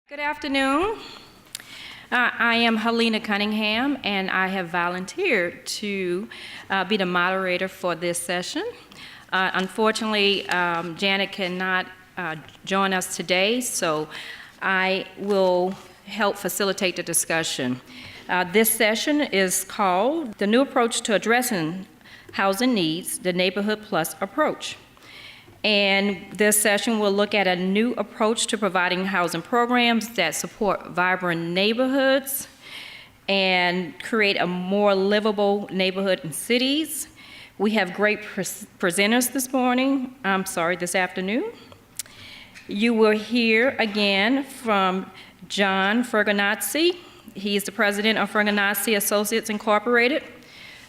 Good afternoon. I am Helena Cunningham, and I have volunteered to be the moderator for this session. Unfortunately, Janet cannot join us today, so I will help facilitate the discussion. This session is called The New Approach to Addressing Housing Needs, the Neighborhood Plus Approach. And this session will look at a new approach to providing housing programs that support vibrant neighborhoods and create a more livable neighborhood in cities. We have great presenters this afternoon. You will hear again from John Ferganazzi. He is the president of Ferganazzi Associates Incorporated.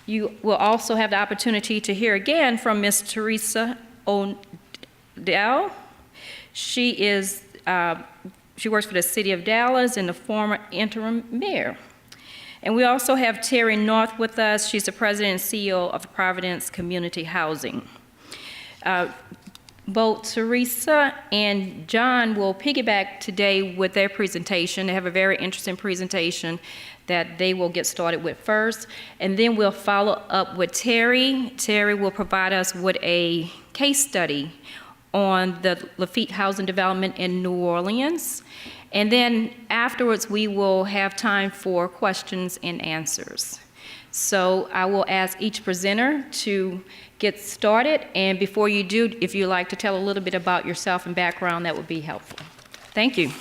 You will also have the opportunity to hear again from Ms. Teresa O'Dell. She works for the City of Dallas and the former interim mayor. And we also have Terry North with us. She's the president and CEO of Providence Community Housing. Both Teresa and John will piggyback today with their presentation. They have a very interesting presentation that they will get started with first, and then we'll follow up with Terry. Terry will provide us with a case study on the Lafitte housing development in New Orleans. And then afterwards, we will have time for questions and answers. So I will ask each presenter to get started, and before you do, if you'd like to tell a little bit about yourself and background, that would be helpful. Thank you.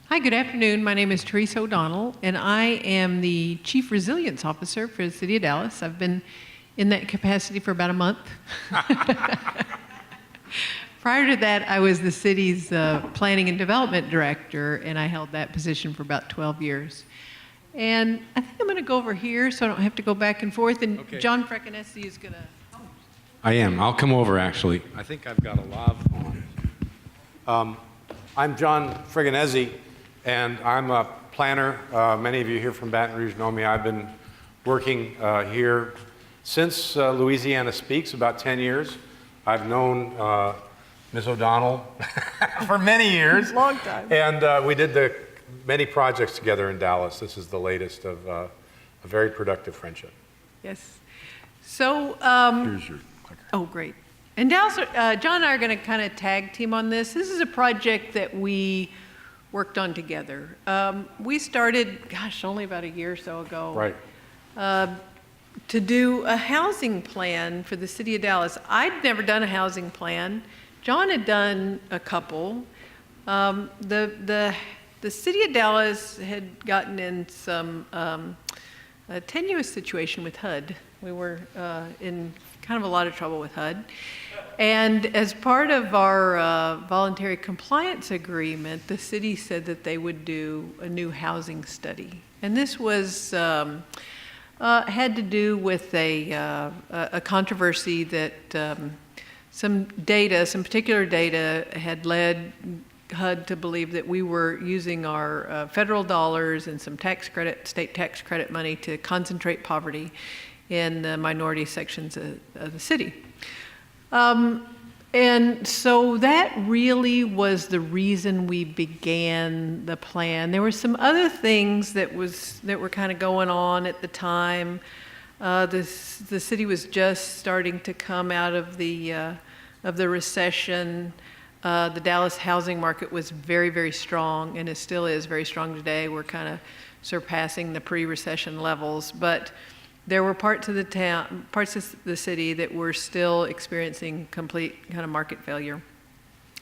Hi, good afternoon. My name is Teresa O'Donnell, and I am the Chief Resilience Officer for the City of Dallas. I've been in that capacity for about a month. Prior to that, I was the city's Planning and Development Director, and I held that position for about 12 years. And I think I'm going to go over here so I don't have to go back and forth, and okay. John Frecanesi is going to... I am. I'll come over, actually. I think I've got a lav on. I'm John Freganesi, and I'm a planner. Many of you here from Baton Rouge know me. I've been working here since Louisiana Speaks, about 10 years. I've known Ms. O'Donnell for many years. Long time. And we did many projects together in Dallas. This is the latest of a very productive friendship. Yes. So, here's your clicker. Oh, great. And Dallas, John and I are going to kind of tag team on this. This is a project that we worked on together. We started, only about a year or so ago. Right. To do a housing plan for the City of Dallas. I'd never done a housing plan. John had done a couple. The City of Dallas had gotten in some a tenuous situation with HUD. We were in kind of a lot of trouble with HUD. And as part of our voluntary compliance agreement, the city said that they would do a new housing study. And this was had to do with a controversy that some particular data had led HUD to believe that we were using our federal dollars and some state tax credit money to concentrate poverty in the minority sections of the city. And so that really was the reason we began the plan. There were some other things that were kind of going on at the time. The city was just starting to come out of the recession. The Dallas housing market was very, very strong, and it still is very strong today. We're kind of surpassing the pre-recession levels, but there were parts of the city that were still experiencing complete kind of market failure.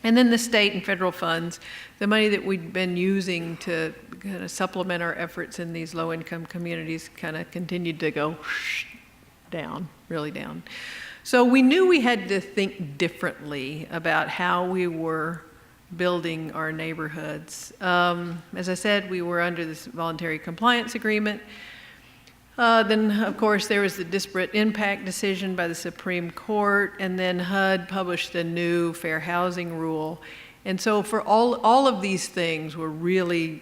And then the state and federal funds, the money that we'd been using to kind of supplement our efforts in these low-income communities kind of continued to go down, really down. So we knew we had to think differently about how we were building our neighborhoods. As I said, we were under this voluntary compliance agreement. Then, of course, there was the disparate impact decision by the Supreme Court, and then HUD published a new fair housing rule. And so for all of these things were really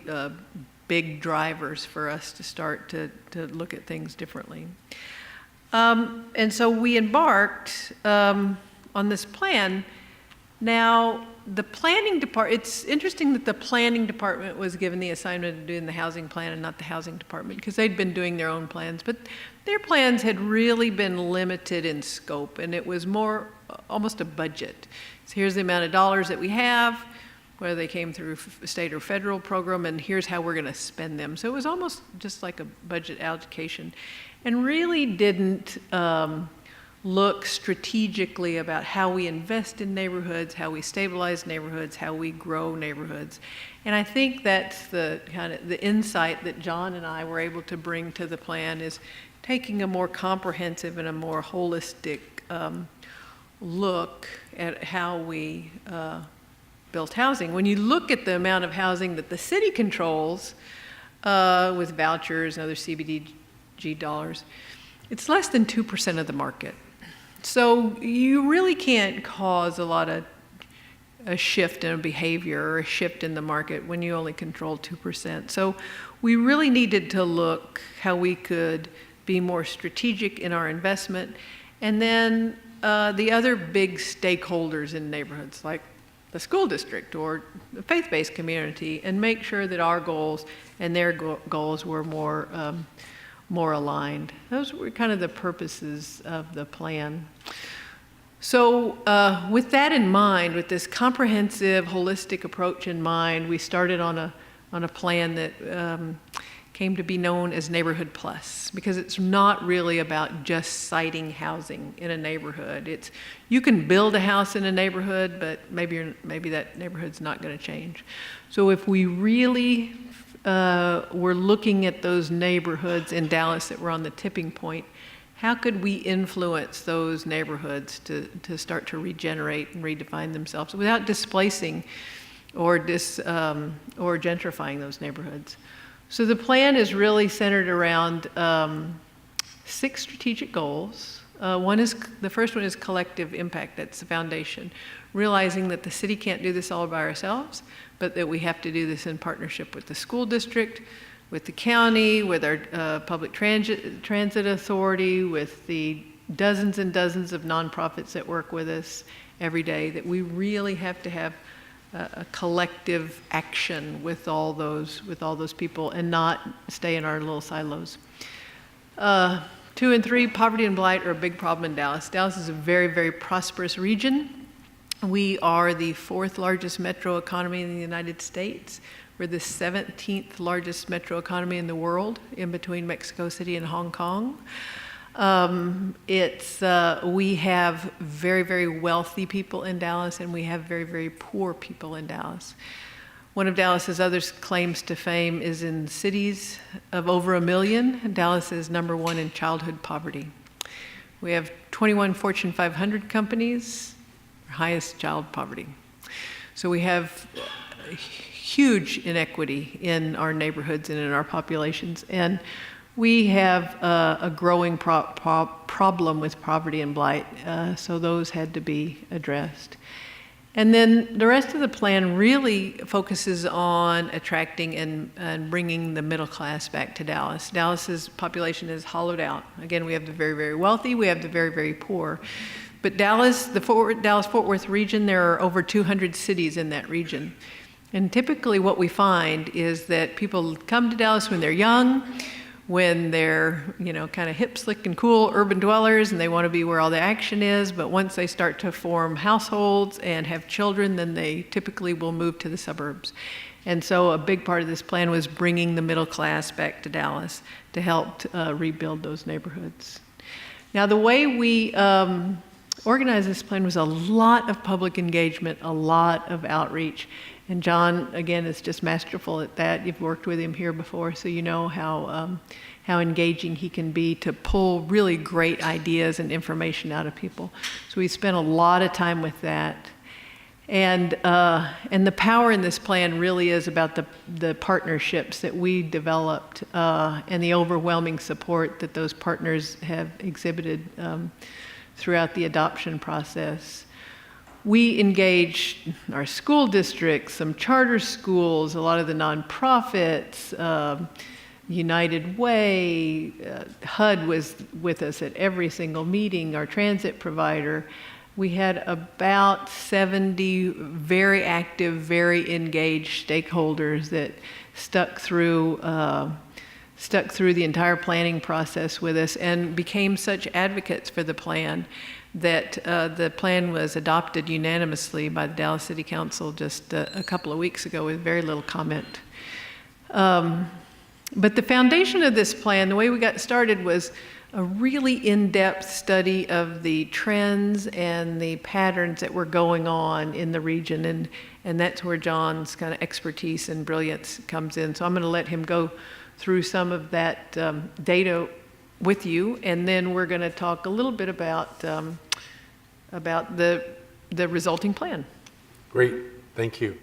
big drivers for us to start to look at things differently. And so we embarked on this plan. Now, the planning department, it's interesting that the planning department was given the assignment of doing the housing plan and not the housing department, because they'd been doing their own plans, but their plans had really been limited in scope, and it was more almost a budget. So here's the amount of dollars that we have, whether they came through state or federal program, and here's how we're going to spend them. So it was almost just like a budget allocation, and really didn't look strategically about how we invest in neighborhoods, how we stabilize neighborhoods, how we grow neighborhoods. And I think that's the kind of the insight that John and I were able to bring to the plan, is taking a more comprehensive and a more holistic look at how we built housing. When you look at the amount of housing that the city controls with vouchers and other CBDG dollars, it's less than 2% of the market. So you really can't cause a shift in a behavior or a shift in the market when you only control 2%. So we really needed to look how we could be more strategic in our investment. And then the other big stakeholders in neighborhoods, like the school district or the faith-based community, and make sure that our goals and their goals were more aligned. Those were kind of the purposes of the plan. So with that in mind, with this comprehensive, holistic approach in mind, we started on a plan that came to be known as Neighborhood Plus, because it's not really about just siting housing in a neighborhood. It's, you can build a house in a neighborhood, but maybe that neighborhood's not going to change. So if we really were looking at those neighborhoods in Dallas that were on the tipping point, how could we influence those neighborhoods to start to regenerate and redefine themselves without displacing or gentrifying those neighborhoods? So the plan is really centered around 6 strategic goals. The first one is collective impact. That's the foundation. Realizing that the city can't do this all by ourselves, but that we have to do this in partnership with the school district, with the county, with our public transit authority, with the dozens and dozens of nonprofits that work with us every day, that we really have to have a collective action with all those people and not stay in our little silos. 2 and 3, poverty and blight are a big problem in Dallas. Dallas is a very, very prosperous region. We are the 4th largest metro economy in the United States. We're the 17th largest metro economy in the world, in between Mexico City and Hong Kong. We have very, very wealthy people in Dallas, and we have very, very poor people in Dallas. One of Dallas's other claims to fame is in cities of over 1 million. Dallas is #1 in childhood poverty. We have 21 Fortune 500 companies, highest child poverty. So we have huge inequity in our neighborhoods and in our populations. And we have a growing problem with poverty and blight, so those had to be addressed. And then the rest of the plan really focuses on attracting and bringing the middle class back to Dallas. Dallas's population is hollowed out. Again, we have the very, very wealthy, we have the very, very poor. But Dallas-Fort Worth region, there are over 200 cities in that region. And typically what we find is that people come to Dallas when they're young, when they're, kind of hip, slick, and cool urban dwellers, and they want to be where all the action is. But once they start to form households and have children, then they typically will move to the suburbs. And so a big part of this plan was bringing the middle class back to Dallas to help rebuild those neighborhoods. Now, the way we organized this plan was a lot of public engagement, a lot of outreach. And John, again, is just masterful at that. You've worked with him here before, so you know how engaging he can be to pull really great ideas and information out of people. So we spent a lot of time with that. And the power in this plan really is about the partnerships that we developed and the overwhelming support that those partners have exhibited throughout the adoption process. We engaged our school districts, some charter schools, a lot of the nonprofits, United Way, HUD was with us at every single meeting, our transit provider, We had about 70 very active, very engaged stakeholders that stuck through the entire planning process with us and became such advocates for the plan that the plan was adopted unanimously by the Dallas City Council just a couple of weeks ago with very little comment. But the foundation of this plan, the way we got started, was a really in-depth study of the trends and the patterns that were going on in the region, and that's where John's kind of expertise and brilliance comes in. So I'm going to let him go through some of that data with you, and then we're going to talk a little bit about the resulting plan. Great, thank you.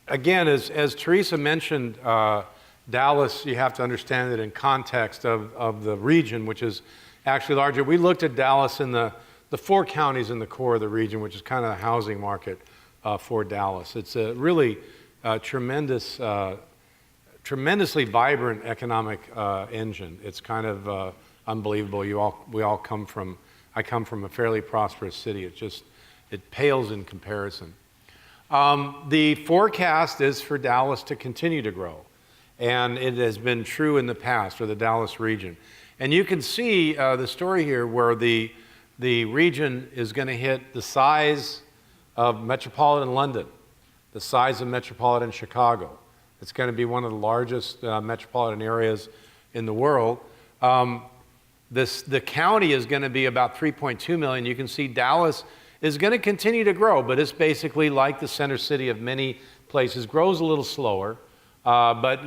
Again, as Teresa mentioned, Dallas, you have to understand it in context of the region, which is actually larger. We looked at Dallas in the 4 counties in the core of the region, which is kind of the housing market for Dallas. It's a really tremendously vibrant economic engine. It's kind of unbelievable. I come from a fairly prosperous city. It pales in comparison. The forecast is for Dallas to continue to grow, and it has been true in the past for the Dallas region. And you can see the story here where the region is going to hit the size of metropolitan London, the size of metropolitan Chicago. It's going to be one of the largest metropolitan areas in the world. The county is going to be about 3.2 million. You can see Dallas is going to continue to grow, but it's basically like the center city of many places, grows a little slower, but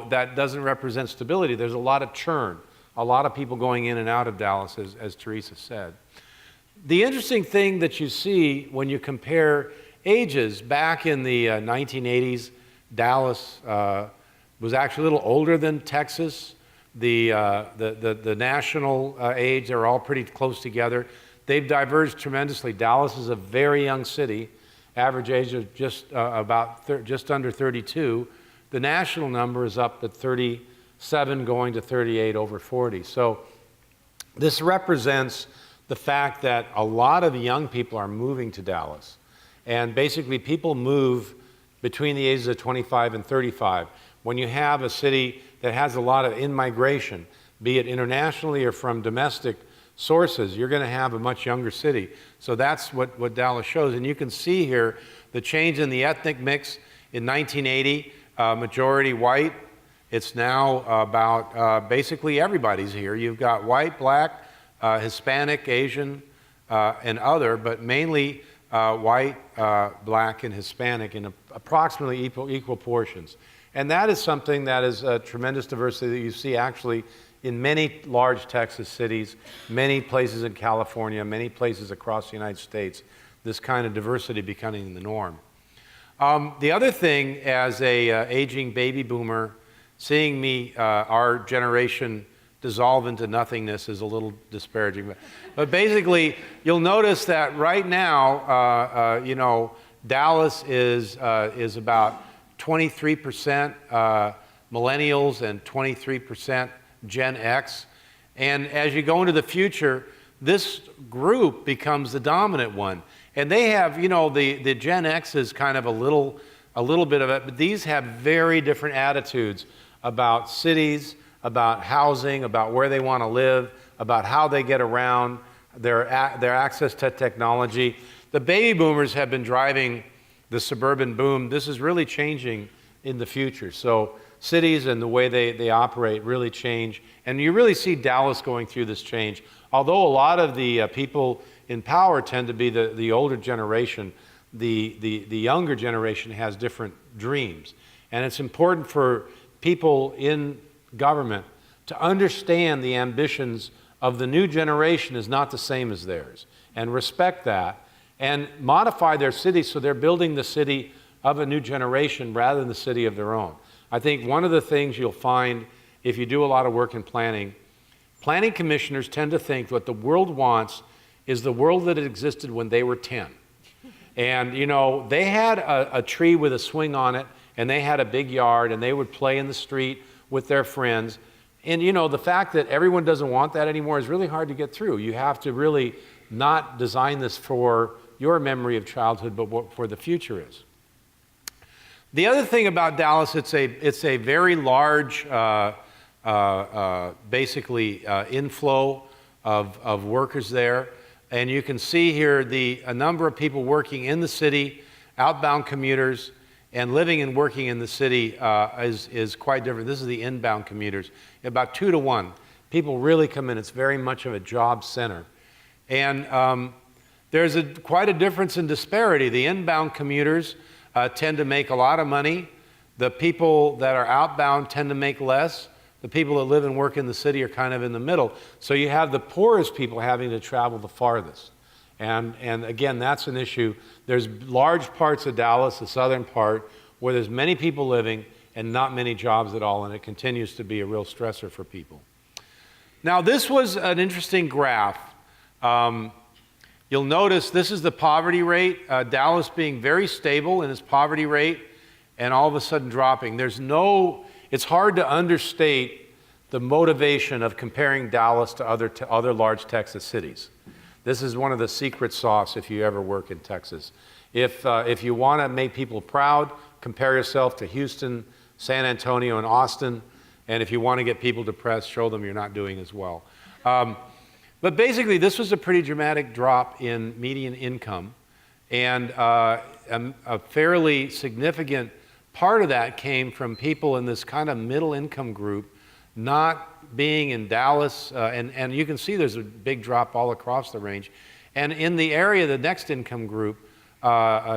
that doesn't represent stability. There's a lot of churn, a lot of people going in and out of Dallas, as Teresa said. The interesting thing that you see when you compare ages, back in the 1980s, Dallas was actually a little older than Texas. The national age, they're all pretty close together. They've diverged tremendously. Dallas is a very young city, average age of just under 32. The national number is up at 37, going to 38, over 40. So this represents the fact that a lot of young people are moving to Dallas. And basically people move between the ages of 25 and 35. When you have a city that has a lot of in-migration, be it internationally or from domestic sources, you're going to have a much younger city. So that's what Dallas shows. And you can see here the change in the ethnic mix. In 1980, majority white. It's now about basically everybody's here. You've got white, black, Hispanic, Asian, and other, but mainly white, black, and Hispanic in approximately equal portions. And that is something that is a tremendous diversity that you see actually in many large Texas cities, many places in California, many places across the United States, this kind of diversity becoming the norm. The other thing, as a aging baby boomer, seeing our generation dissolve into nothingness is a little disparaging. But basically, you'll notice that right now, Dallas is about 23% millennials and 23% Gen X. And as you go into the future, this group becomes the dominant one. And they have, the Gen X is kind of a little bit of it, but these have very different attitudes about cities, about housing, about where they want to live, about how they get around, their access to technology. The baby boomers have been driving the suburban boom. This is really changing in the future. So cities and the way they operate really change. And you really see Dallas going through this change. Although a lot of the people in power tend to be the older generation, the younger generation has different dreams. And it's important for people in government to understand the ambitions of the new generation is not the same as theirs, and respect that, and modify their city so they're building the city of a new generation rather than the city of their own. I think one of the things you'll find if you do a lot of work in planning commissioners tend to think what the world wants is the world that existed when they were 10. And they had a tree with a swing on it, and they had a big yard, and they would play in the street with their friends. And you know, the fact that everyone doesn't want that anymore is really hard to get through. You have to really not design this for your memory of childhood, but what for the future is. The other thing about Dallas, it's a very large, basically inflow of workers there. And you can see here a number of people working in the city, outbound commuters, and living and working in the city is quite different. This is the inbound commuters, about 2 to 1. People really come in. It's very much of a job center. And there's quite a difference in disparity. The inbound commuters tend to make a lot of money. The people that are outbound tend to make less. The people that live and work in the city are kind of in the middle. So you have the poorest people having to travel the farthest. And again, that's an issue. There's large parts of Dallas, the southern part, where there's many people living and not many jobs at all, and it continues to be a real stressor for people. Now, this was an interesting graph. You'll notice this is the poverty rate, Dallas being very stable in its poverty rate, and all of a sudden dropping. It's hard to understate the motivation of comparing Dallas to other large Texas cities. This is one of the secret sauce if you ever work in Texas. If you want to make people proud, compare yourself to Houston, San Antonio, and Austin. And if you want to get people depressed, show them you're not doing as well. But basically, this was a pretty dramatic drop in median income. And a fairly significant part of that came from people in this kind of middle income group not being in Dallas, and you can see there's a big drop all across the range. And in the area, the next income group,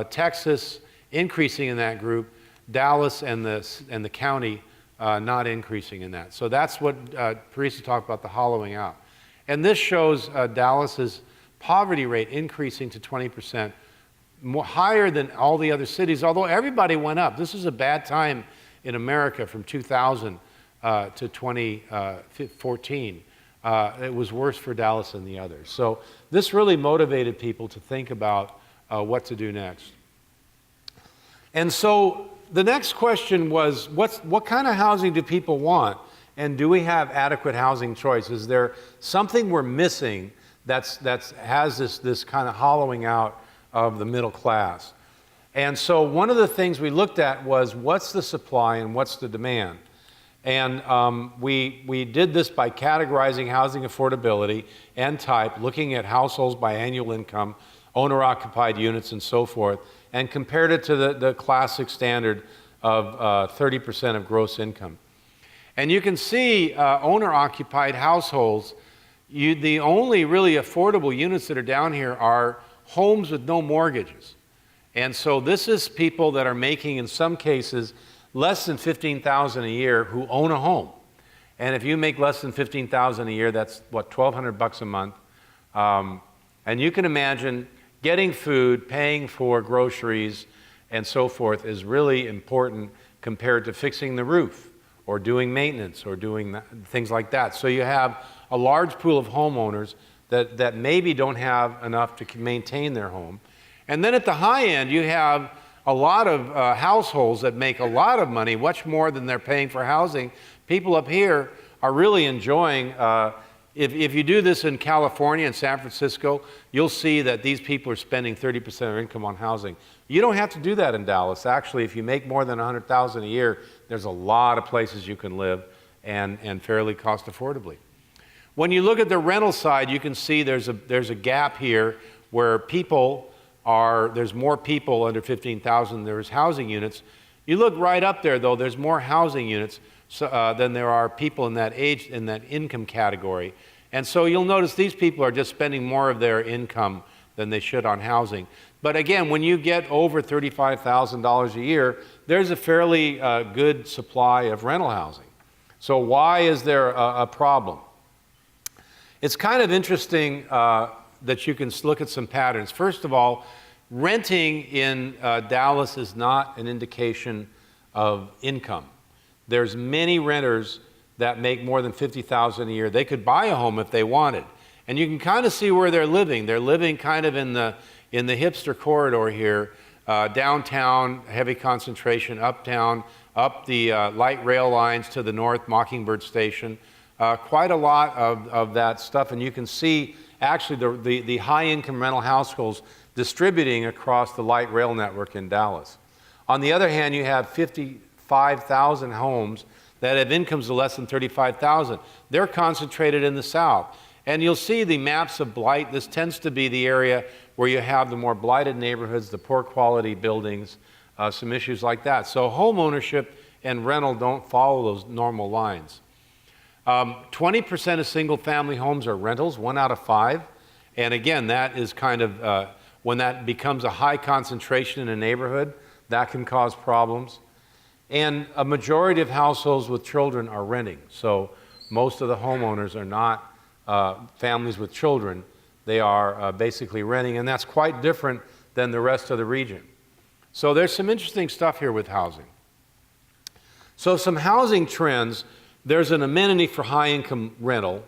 Texas increasing in that group, Dallas and the county not increasing in that. So that's what Parisa talked about, the hollowing out. And this shows Dallas's poverty rate increasing to 20%, more higher than all the other cities, although everybody went up. This is a bad time in America from 2000 to 2014. It was worse for Dallas than the others. So this really motivated people to think about what to do next. And so the next question was, what kind of housing do people want? And do we have adequate housing choice? Is there something we're missing that has this kind of hollowing out of the middle class? And so one of the things we looked at was, what's the supply and what's the demand? And we did this by categorizing housing affordability and type, looking at households by annual income, owner-occupied units, and so forth, and compared it to the classic standard of 30% of gross income. And you can see owner-occupied households, the only really affordable units that are down here are homes with no mortgages. And so this is people that are making, in some cases, less than $15,000 a year who own a home. And if you make less than $15,000 a year, that's what, $1,200 a month. And you can imagine getting food, paying for groceries, and so forth is really important compared to fixing the roof or doing maintenance or doing things like that. So you have a large pool of homeowners that maybe don't have enough to maintain their home. And then at the high end, you have a lot of households that make a lot of money, much more than they're paying for housing. People up here are really enjoying, if you do this in California and San Francisco, you'll see that these people are spending 30% of their income on housing. You don't have to do that in Dallas. Actually, if you make more than $100,000 a year, there's a lot of places you can live and fairly cost affordably. When you look at the rental side, you can see there's a gap here where there's more people under 15,000 than there's housing units. You look right up there, though, there's more housing units than there are people in that income category. And so you'll notice these people are just spending more of their income than they should on housing. But again, when you get over $35,000 a year, there's a fairly good supply of rental housing. So why is there a problem? It's kind of interesting that you can look at some patterns. First of all, renting in Dallas is not an indication of income. There's many renters that make more than $50,000 a year. They could buy a home if they wanted. And you can kind of see where they're living. They're living kind of in the hipster corridor here, downtown, heavy concentration, uptown, up the light rail lines to the north, Mockingbird Station, quite a lot of that stuff, and you can see actually the high-income rental households distributing across the light rail network in Dallas. On the other hand, you have 55,000 homes that have incomes of less than 35,000. They're concentrated in the South. And you'll see the maps of blight. This tends to be the area where you have the more blighted neighborhoods, the poor quality buildings, some issues like that. So home ownership and rental don't follow those normal lines. 20% of single family homes are rentals, 1 out of 5. And again, that is kind of, when that becomes a high concentration in a neighborhood, that can cause problems. And a majority of households with children are renting. So most of the homeowners are not families with children. They are basically renting, and that's quite different than the rest of the region. So there's some interesting stuff here with housing. So some housing trends. There's an amenity for high-income rental.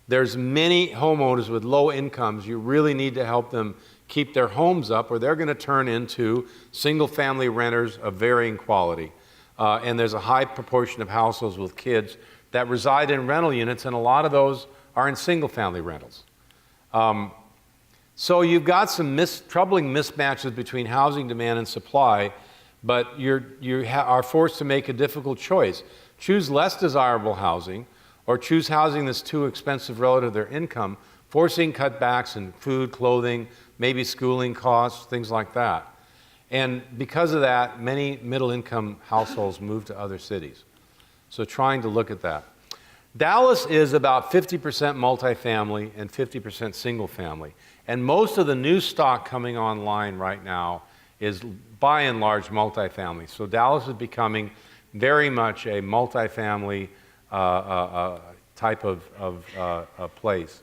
There's many homeowners with low incomes. You really need to help them keep their homes up, or they're going to turn into single-family renters of varying quality. And there's a high proportion of households with kids that reside in rental units, and a lot of those are in single-family rentals. So you've got some troubling mismatches between housing demand and supply, but you are forced to make a difficult choice. Choose less desirable housing, or choose housing that's too expensive relative to their income, forcing cutbacks in food, clothing, maybe schooling costs, things like that. And because of that, many middle-income households move to other cities. So trying to look at that. Dallas is about 50% multifamily and 50% single family. And most of the new stock coming online right now is by and large multifamily. So Dallas is becoming very much a multifamily type of place.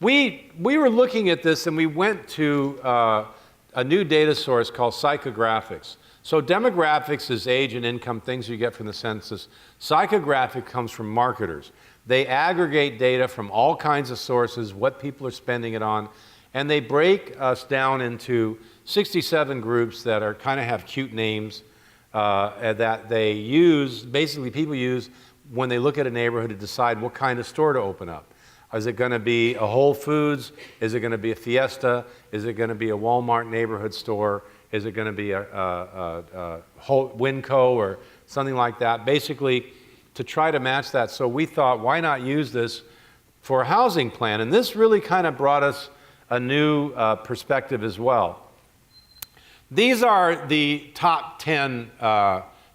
We were looking at this, and we went to a new data source called psychographics. So demographics is age and income, things you get from the census. Psychographic comes from marketers. They aggregate data from all kinds of sources, what people are spending it on, and they break us down into 67 groups that are kind of have cute names that they use, basically people use when they look at a neighborhood to decide what kind of store to open up. Is it going to be a Whole Foods? Is it going to be a Fiesta? Is it going to be a Walmart neighborhood store? Is it going to be a Winco or something like that? Basically, to try to match that. So we thought, why not use this for a housing plan? And this really kind of brought us a new perspective as well. These are the top 10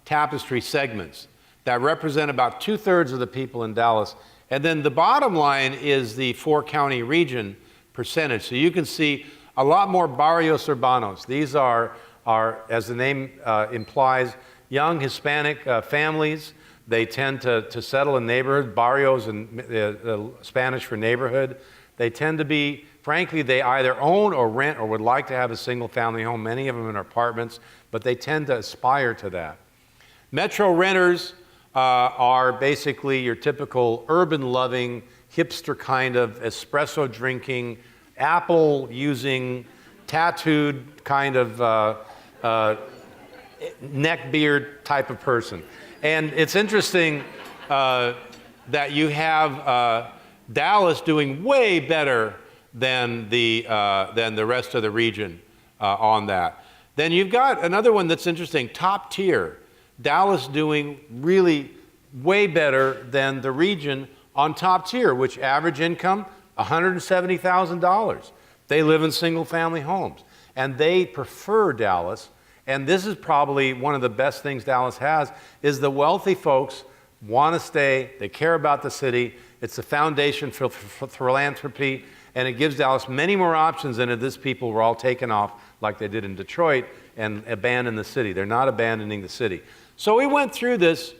tapestry segments that represent about 2/3 of the people in Dallas. And then the bottom line is the 4-county region percentage. So you can see a lot more barrios urbanos. These are as the name implies, young Hispanic families. They tend to settle in neighborhoods, barrios, and Spanish for neighborhood. They tend to be, frankly, they either own or rent or would like to have a single-family home, many of them in apartments, but they tend to aspire to that. Metro renters are basically your typical urban-loving, hipster kind of espresso drinking, Apple using, tattooed kind of neck beard type of person. And it's interesting that you have Dallas doing way better than the rest of the region on that. Then you've got another one that's interesting, top tier. Dallas doing really way better than the region on top tier, which average income, $170,000. They live in single-family homes, and they prefer Dallas. And this is probably one of the best things Dallas has, is the wealthy folks want to stay, they care about the city, it's the foundation for philanthropy, and it gives Dallas many more options than if these people were all taken off like they did in Detroit and abandoned the city. They're not abandoning the city. So we went through this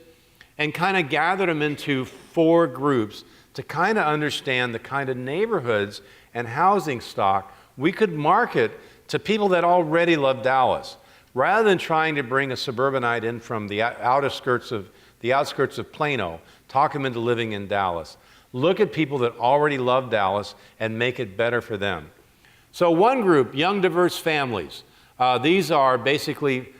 and kind of gathered them into 4 groups to kind of understand the kind of neighborhoods and housing stock we could market to people that already love Dallas. Rather than trying to bring a suburbanite in from the outskirts of Plano, talk them into living in Dallas. Look at people that already love Dallas and make it better for them. So one group, young diverse families. These are basically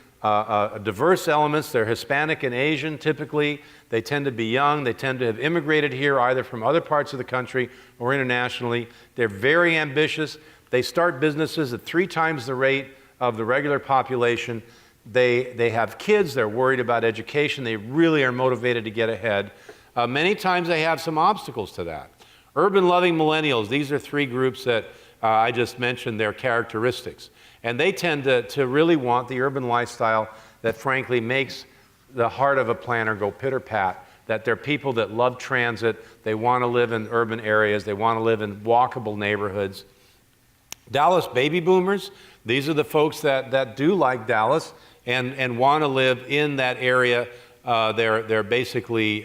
diverse elements. They're Hispanic and Asian typically. They tend to be young. They tend to have immigrated here either from other parts of the country or internationally. They're very ambitious. They start businesses at 3 times the rate of the regular population. They have kids. They're worried about education. They really are motivated to get ahead. Many times they have some obstacles to that. Urban-loving millennials, these are 3 groups that I just mentioned their characteristics. And they tend to really want the urban lifestyle that frankly makes the heart of a planner go pitter-pat, that they're people that love transit, they want to live in urban areas, they want to live in walkable neighborhoods. Dallas baby boomers, these are the folks that do like Dallas and want to live in that area. They're basically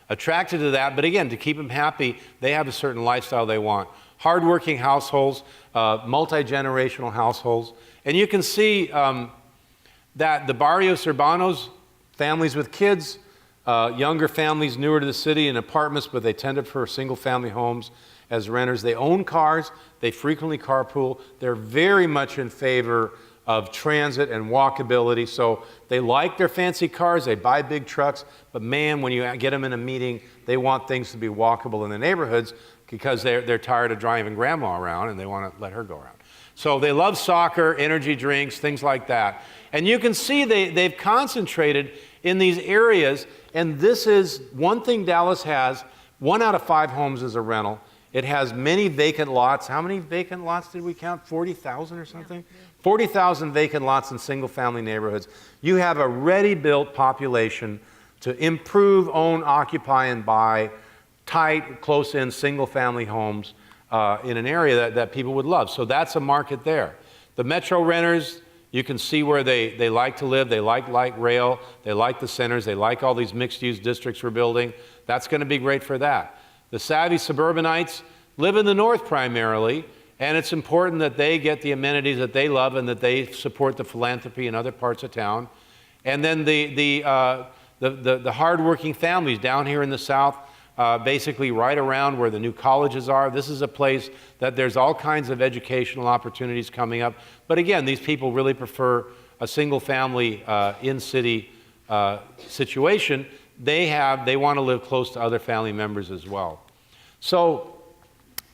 attracted to that, but again, to keep them happy, they have a certain lifestyle they want. Hardworking households, multi-generational households. And you can see that the barrios urbanos, families with kids, younger families newer to the city in apartments, but they tend to prefer single-family homes as renters. They own cars. They frequently carpool. They're very much in favor of transit and walkability. So they like their fancy cars. They buy big trucks. But man, when you get them in a meeting, they want things to be walkable in the neighborhoods because they're tired of driving grandma around and they want to let her go around. So they love soccer, energy drinks, things like that. And you can see they've concentrated in these areas. And this is one thing Dallas has. 1 out of 5 homes is a rental. It has many vacant lots. How many vacant lots did we count? 40,000 or something? Yeah. 40,000 vacant lots in single-family neighborhoods. You have a ready-built population to improve, own, occupy, and buy tight, close-in, single-family homes in an area that people would love. So that's a market there. The metro renters, you can see where they like to live. They like light rail. They like the centers. They like all these mixed-use districts we're building. That's going to be great for that. The savvy suburbanites live in the north primarily, and it's important that they get the amenities that they love and that they support the philanthropy in other parts of town. And then the hardworking families down here in the south, basically right around where the new colleges are. This is a place that there's all kinds of educational opportunities coming up. But again, these people really prefer a single family in-city situation. They want to live close to other family members as well. So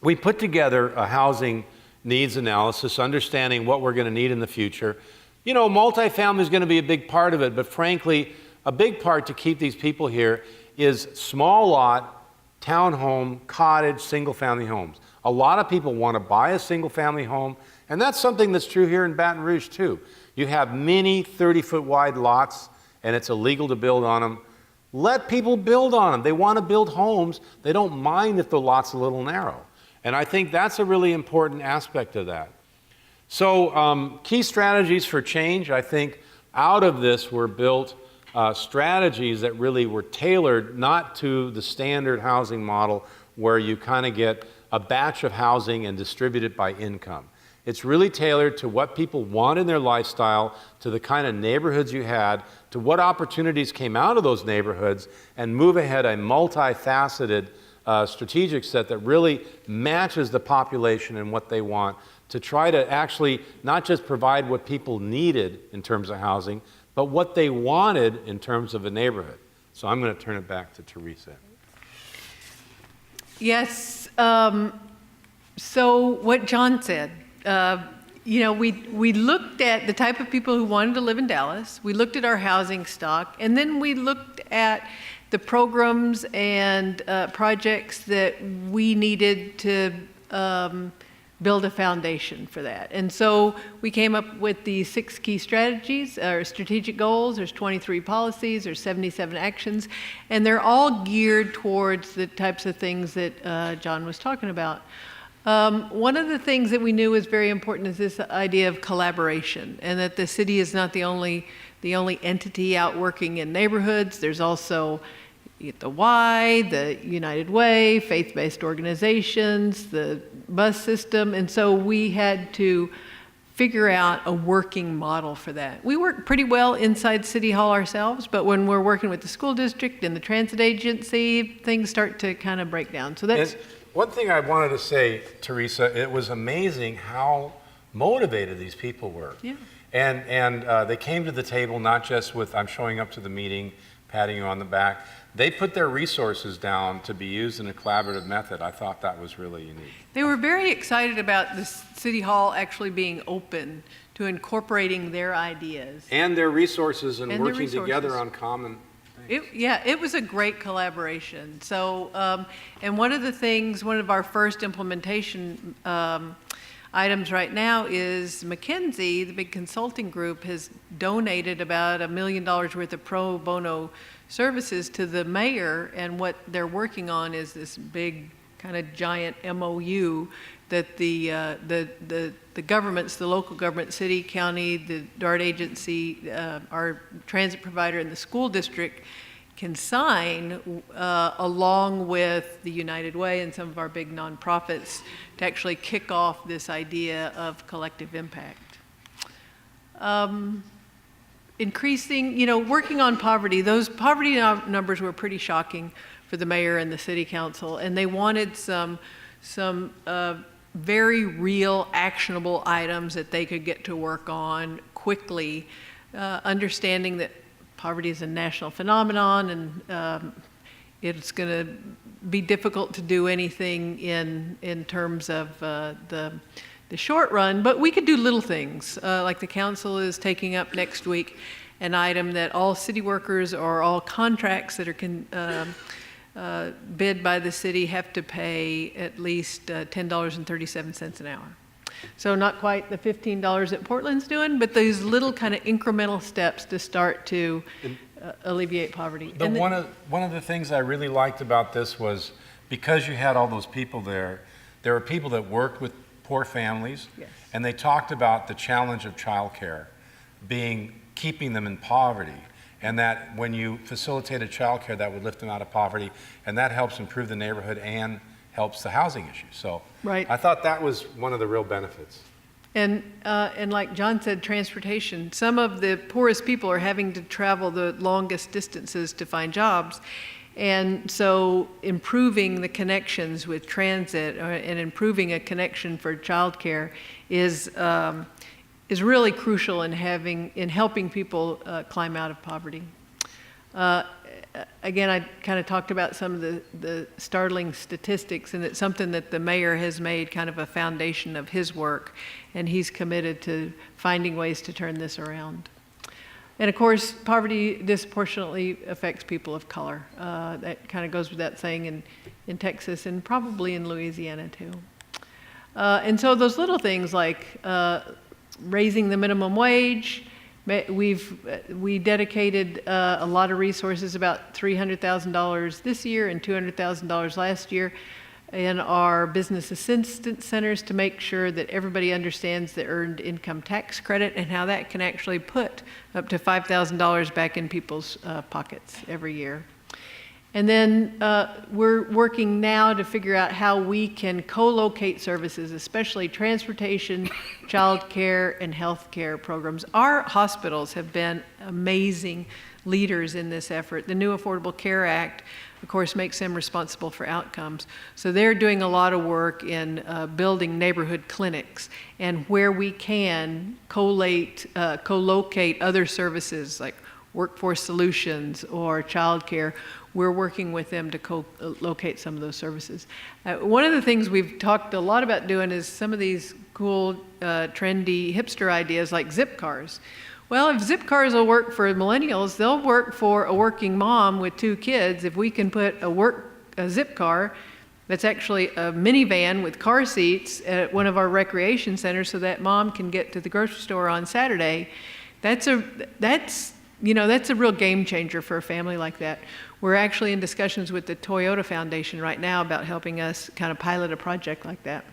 we put together a housing needs analysis, understanding what we're going to need in the future. You know, multifamily is going to be a big part of it, but frankly, a big part to keep these people here is small lot, townhome, cottage, single-family homes. A lot of people want to buy a single-family home, and that's something that's true here in Baton Rouge, too. You have many 30-foot wide lots, and it's illegal to build on them. Let people build on them. They want to build homes. They don't mind if the lot's a little narrow. And I think that's a really important aspect of that. So key strategies for change, I think out of this were built strategies that really were tailored not to the standard housing model where you kind of get a batch of housing and distribute it by income. It's really tailored to what people want in their lifestyle, to the kind of neighborhoods you had, to what opportunities came out of those neighborhoods, and move ahead a multifaceted strategic set that really matches the population and what they want to try to actually not just provide what people needed in terms of housing, but what they wanted in terms of a neighborhood. So I'm going to turn it back to Teresa. Yes. So what John said, you know, we looked at the type of people who wanted to live in Dallas. We looked at our housing stock, and then we looked at the programs and projects that we needed to build a foundation for that. And so we came up with the 6 key strategies, or strategic goals. There's 23 policies, there's 77 actions, and they're all geared towards the types of things that John was talking about. One of the things that we knew was very important is this idea of collaboration, and that the city is not the only entity out working in neighborhoods. There's also the Y, the United Way, faith-based organizations, the bus system, and so we had to figure out a working model for that. We work pretty well inside City Hall ourselves, but when we're working with the school district and the transit agency, things start to kind of break down. So that's... One thing I wanted to say, Teresa, it was amazing how motivated these people were. Yeah. And they came to the table not just with, I'm showing up to the meeting, patting you on the back. They put their resources down to be used in a collaborative method. I thought that was really unique. They were very excited about the City Hall actually being open to incorporating their ideas. And their resources and And their working together resources. on common things. It was a great collaboration. So, and one of our first implementation items right now is McKinsey, the big consulting group, has donated about $1 million worth of pro bono services to the mayor, and what they're working on is this big kind of giant MOU that the governments, the local government, city, county, the DART agency, our transit provider, and the school district can sign along with the United Way and some of our big nonprofits to actually kick off this idea of collective impact. Increasing, working on poverty, those poverty numbers were pretty shocking for the mayor and the city council, and they wanted some very real, actionable items that they could get to work on quickly, understanding that poverty is a national phenomenon, and it's going to be difficult to do anything in terms of the short run, but we could do little things. Like the council is taking up next week an item that all city workers or all contracts that are bid by the city have to pay at least $10.37 an hour. So not quite the $15 that Portland's doing, but these little kind of incremental steps to start to alleviate poverty. But one of the things I really liked about this was because you had all those people there were people that worked with poor families, Yes. and they talked about the challenge of childcare keeping them in poverty, and that when you facilitated childcare, that would lift them out of poverty, and that helps improve the neighborhood and helps the housing issue. So Right. I thought that was one of the real benefits. And like John said, transportation. Some of the poorest people are having to travel the longest distances to find jobs. And so improving the connections with transit and improving a connection for childcare is really crucial in helping people climb out of poverty. Again, I kind of talked about some of the startling statistics, and it's something that the mayor has made kind of a foundation of his work, and he's committed to finding ways to turn this around. And of course, poverty disproportionately affects people of color. That kind of goes without saying in Texas and probably in Louisiana too. And so those little things like raising the minimum wage, we dedicated a lot of resources, about $300,000 this year and $200,000 last year, in our business assistance centers to make sure that everybody understands the earned income tax credit and how that can actually put up to $5,000 back in people's pockets every year. And then we're working now to figure out how we can co-locate services, especially transportation, child care, and health care programs. Our hospitals have been amazing leaders in this effort. The new Affordable Care Act, of course, makes them responsible for outcomes. So they're doing a lot of work in building neighborhood clinics, and where we can co-locate other services like workforce solutions or childcare, we're working with them to co-locate some of those services. One of the things we've talked a lot about doing is some of these cool, trendy hipster ideas like zip cars. Well, if zip cars will work for millennials, they'll work for a working mom with 2 kids. If we can put a zip car that's actually a minivan with car seats at one of our recreation centers so that mom can get to the grocery store on Saturday, that's a real game changer for a family like that. We're actually in discussions with the Toyota Foundation right now about helping us kind of pilot a project like that.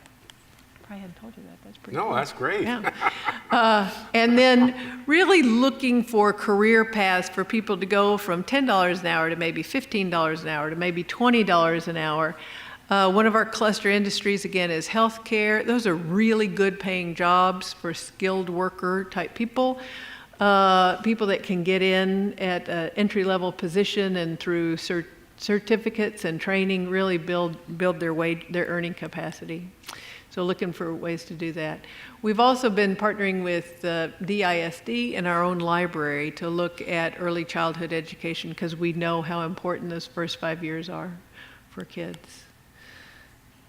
I hadn't told you that. That's pretty cool. No, that's great. Yeah. And then really looking for career paths for people to go from $10 an hour to maybe $15 an hour to maybe $20 an hour. One of our cluster industries, again, is healthcare. Those are really good paying jobs for skilled worker type people. People that can get in at an entry-level position and through certificates and training really build their earning capacity. So looking for ways to do that. We've also been partnering with DISD and our own library to look at early childhood education because we know how important those first 5 years are for kids.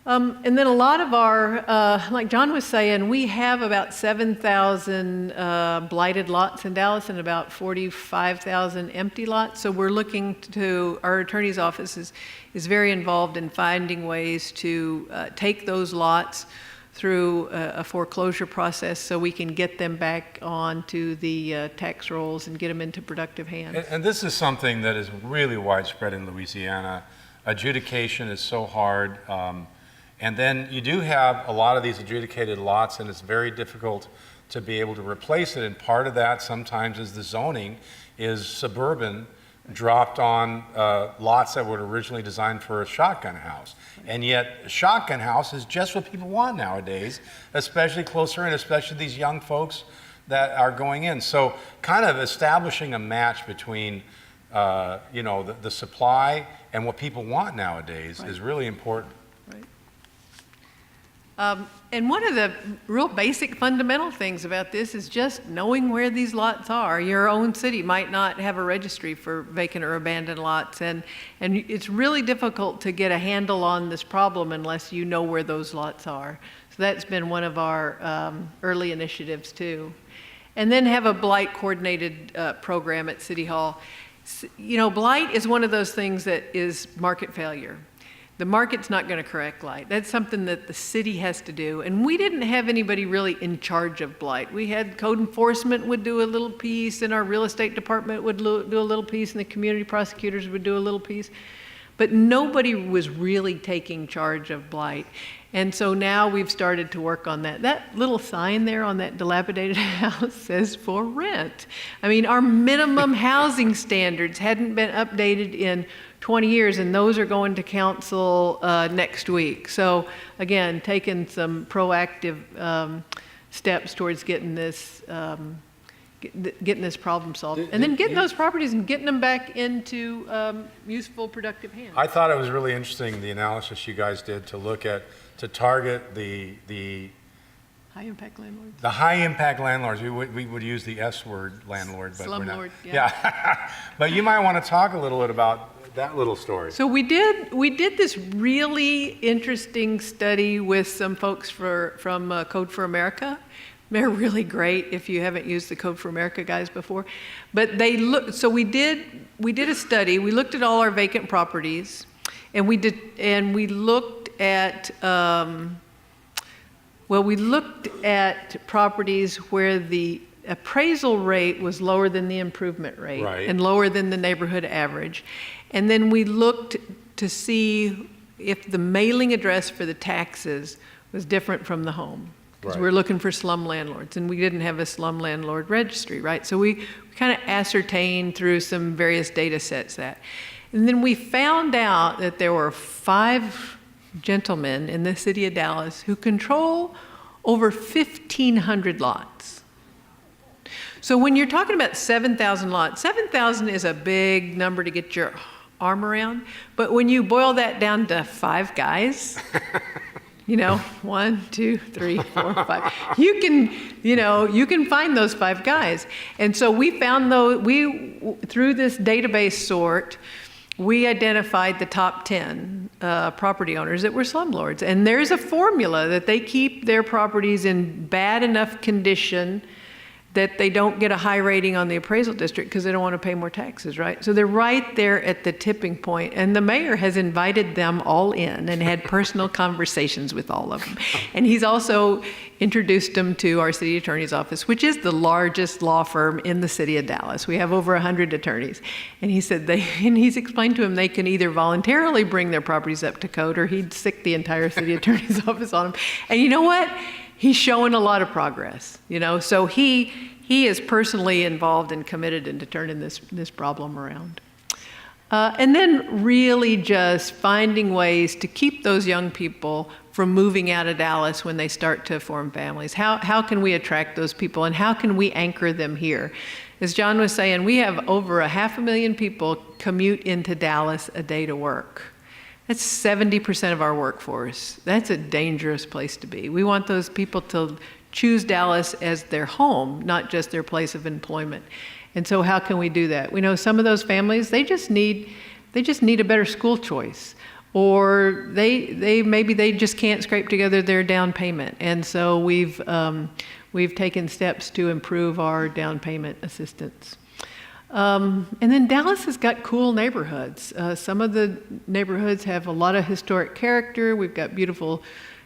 And then a lot of our, like John was saying, we have about 7,000 blighted lots in Dallas and about 45,000 empty lots. So we're looking to, our attorney's office is very involved in finding ways to take those lots through a foreclosure process so we can get them back onto the tax rolls and get them into productive hands. And this is something that is really widespread in Louisiana. Adjudication is so hard. And then you do have a lot of these adjudicated lots, and it's very difficult to be able to replace it. And part of that sometimes is the zoning is suburban, dropped on lots that were originally designed for a shotgun house. And yet a shotgun house is just what people want nowadays, especially closer in, especially these young folks that are going in. So kind of establishing a match between the supply and what people want nowadays is really important. And one of the real basic fundamental things about this is just knowing where these lots are. Your own city might not have a registry for vacant or abandoned lots, and it's really difficult to get a handle on this problem unless you know where those lots are. So that's been one of our early initiatives too. And then have a blight coordinated program at City Hall. You know, blight is one of those things that is market failure. The market's not going to correct blight. That's something that the city has to do. And we didn't have anybody really in charge of blight. We had code enforcement would do a little piece, and our real estate department would do a little piece, and the community prosecutors would do a little piece. But nobody was really taking charge of blight. And so now we've started to work on that. That little sign there on that dilapidated house says for rent. I mean, our minimum housing standards hadn't been updated in 20 years, and those are going to council next week. So again, taking some proactive steps towards getting this problem solved, and then getting those properties and getting them back into useful, productive hands. I thought it was really interesting, the analysis you guys did to target the High impact landlords. The high impact landlords. We would use the S word, landlord, but we're not. Slumlord, Yeah. But you might want to talk a little bit about that little story. So we did this really interesting study with some folks from Code for America. They're really great if you haven't used the Code for America guys before. But they looked, so we did a study. We looked at all our vacant properties, and we looked at we looked at properties where the appraisal rate was lower than the improvement rate, right, and lower than the neighborhood average. And then we looked to see if the mailing address for the taxes was different from the home. Because Right. we're looking for slum landlords, and we didn't have a slum landlord registry, right? So we kind of ascertained through some various data sets that. And then we found out that there were 5 gentlemen in the city of Dallas who control over 1,500 lots. So when you're talking about 7,000 lots, 7,000 is a big number to get your arm around. But when you boil that down to 5 guys, 1, 2, 3, 4, 5. You can find those 5 guys. And so we found through this database sort, we identified the top 10 property owners that were slumlords. And there's a formula that they keep their properties in bad enough condition that they don't get a high rating on the appraisal district because they don't want to pay more taxes, right? So they're right there at the tipping point, and the mayor has invited them all in and had personal conversations with all of them. And he's also introduced them to our city attorney's office, which is the largest law firm in the city of Dallas. We have over 100 attorneys. And he said he's explained to them they can either voluntarily bring their properties up to code, or he'd sick the entire city attorney's office on them. And you know what? He's showing a lot of progress, so he is personally involved and committed into turning this problem around. And then really just finding ways to keep those young people from moving out of Dallas when they start to form families. How can we attract those people, and how can we anchor them here? As John was saying, we have over 500,000 people commute into Dallas a day to work. That's 70% of our workforce. That's a dangerous place to be. We want those people to choose Dallas as their home, not just their place of employment. And so how can we do that? We know some of those families, they just need a better school choice. Or maybe they just can't scrape together their down payment. And so we've taken steps to improve our down payment assistance. And then Dallas has got cool neighborhoods. Some of the neighborhoods have a lot of historic character. We've got beautiful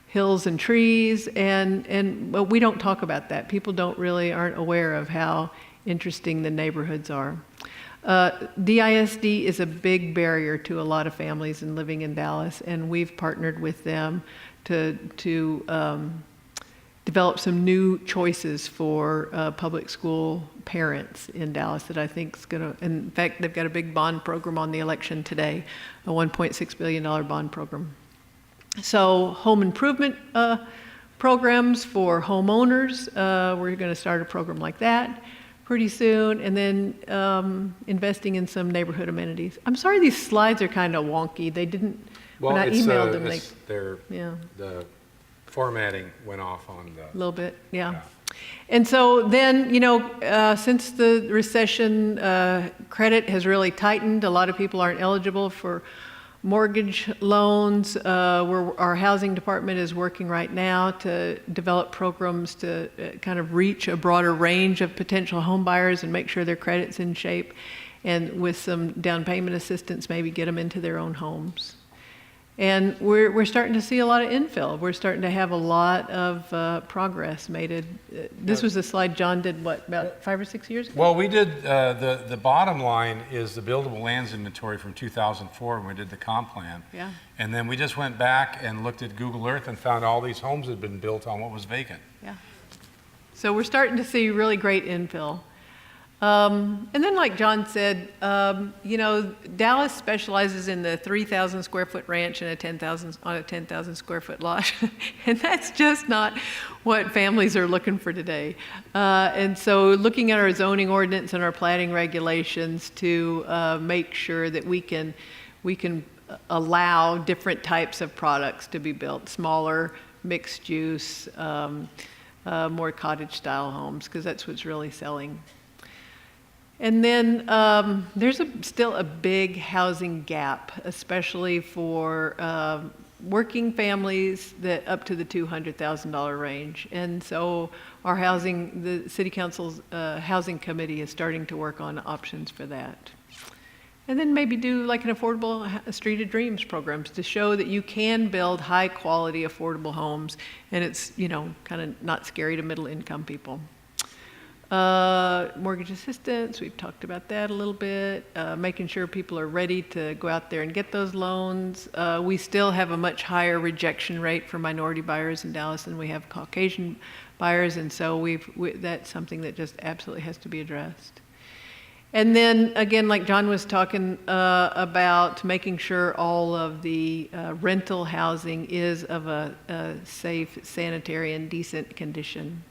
hills and trees, but we don't talk about that. People aren't aware of how interesting the neighborhoods are. DISD is a big barrier to a lot of families in living in Dallas, and we've partnered with them to develop some new choices for public school parents in Dallas that I think is going to, in fact, they've got a big bond program on the election today, a $1.6 billion bond program. So home improvement programs for homeowners, we're going to start a program like that pretty soon, and then investing in some neighborhood amenities. I'm sorry these slides are kind of wonky. They didn't, when I emailed them, the formatting went off on the... A little bit, yeah. And so then, since the recession, credit has really tightened. A lot of people aren't eligible for mortgage loans. Our housing department is working right now to develop programs to kind of reach a broader range of potential home buyers and make sure their credit's in shape, and with some down payment assistance, maybe get them into their own homes. And we're starting to see a lot of infill. We're starting to have a lot of progress made. This was a slide John did, about 5 or 6 years ago? Well, we did, the bottom line is the buildable lands inventory from 2004 when we did the comp plan. Yeah. And then we just went back and looked at Google Earth and found all these homes had been built on what was vacant. Yeah. So we're starting to see really great infill. And then, like John said, Dallas specializes in the 3,000 square foot ranch and a 10,000 square foot lot, and that's just not what families are looking for today. And so, looking at our zoning ordinance and our planning regulations to make sure that we can allow different types of products to be built, smaller, mixed use, more cottage style homes, because that's what's really selling. And then there's still a big housing gap, especially for working families that up to the $200,000 range. And so the City Council's Housing Committee is starting to work on options for that. And then maybe do like an affordable Street of Dreams programs to show that you can build high quality affordable homes, and it's kind of not scary to middle income people. Mortgage assistance, we've talked about that a little bit, making sure people are ready to go out there and get those loans. We still have a much higher rejection rate for minority buyers in Dallas than we have Caucasian buyers, and so that's something that just absolutely has to be addressed. And then, again, like John was talking about, making sure all of the rental housing is of a safe, sanitary, and decent condition.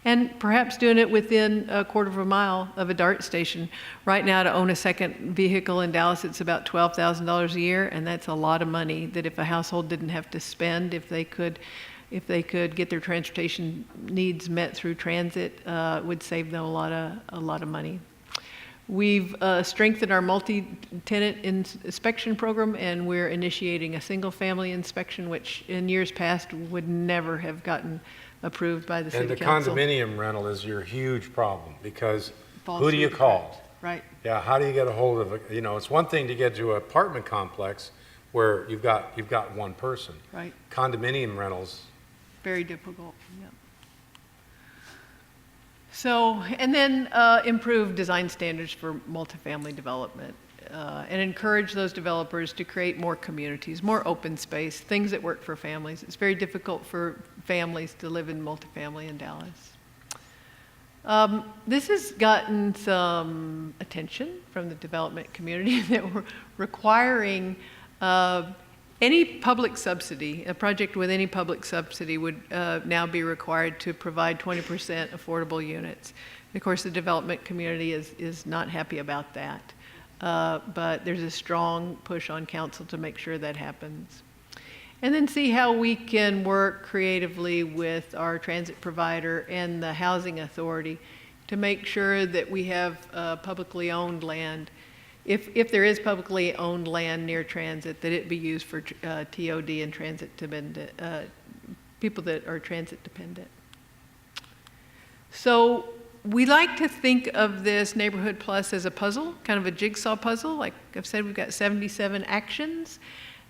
And perhaps doing it within a quarter of a mile of a DART station. Right now, to own a second vehicle in Dallas, it's about $12,000 a year, and that's a lot of money that if a household didn't have to spend, if they could get their transportation needs met through transit, it would save them a lot of money. We've strengthened our multi-tenant inspection program, and we're initiating a single-family inspection, which in years past would never have gotten approved by the City Council. And the condominium rental is your huge problem, because Falls who do you through the call? cracks. Right. Yeah, how do you get a hold of it? It's one thing to get to an apartment complex where you've got one person. Right. Condominium rentals. Very difficult, yeah. So, and then improve design standards for multifamily development and encourage those developers to create more communities, more open space, things that work for families. It's very difficult for families to live in multifamily in Dallas. This has gotten some attention from the development community that we're requiring any public subsidy, a project with any public subsidy would now be required to provide 20% affordable units. And of course, the development community is not happy about that. but there's a strong push on council to make sure that happens. And then see how we can work creatively with our transit provider and the housing authority to make sure that we have publicly owned land. If there is publicly owned land near transit, that it be used for TOD and transit dependent, people that are transit dependent. So we like to think of this Neighborhood Plus as a puzzle, kind of a jigsaw puzzle. Like I've said, we've got 77 actions.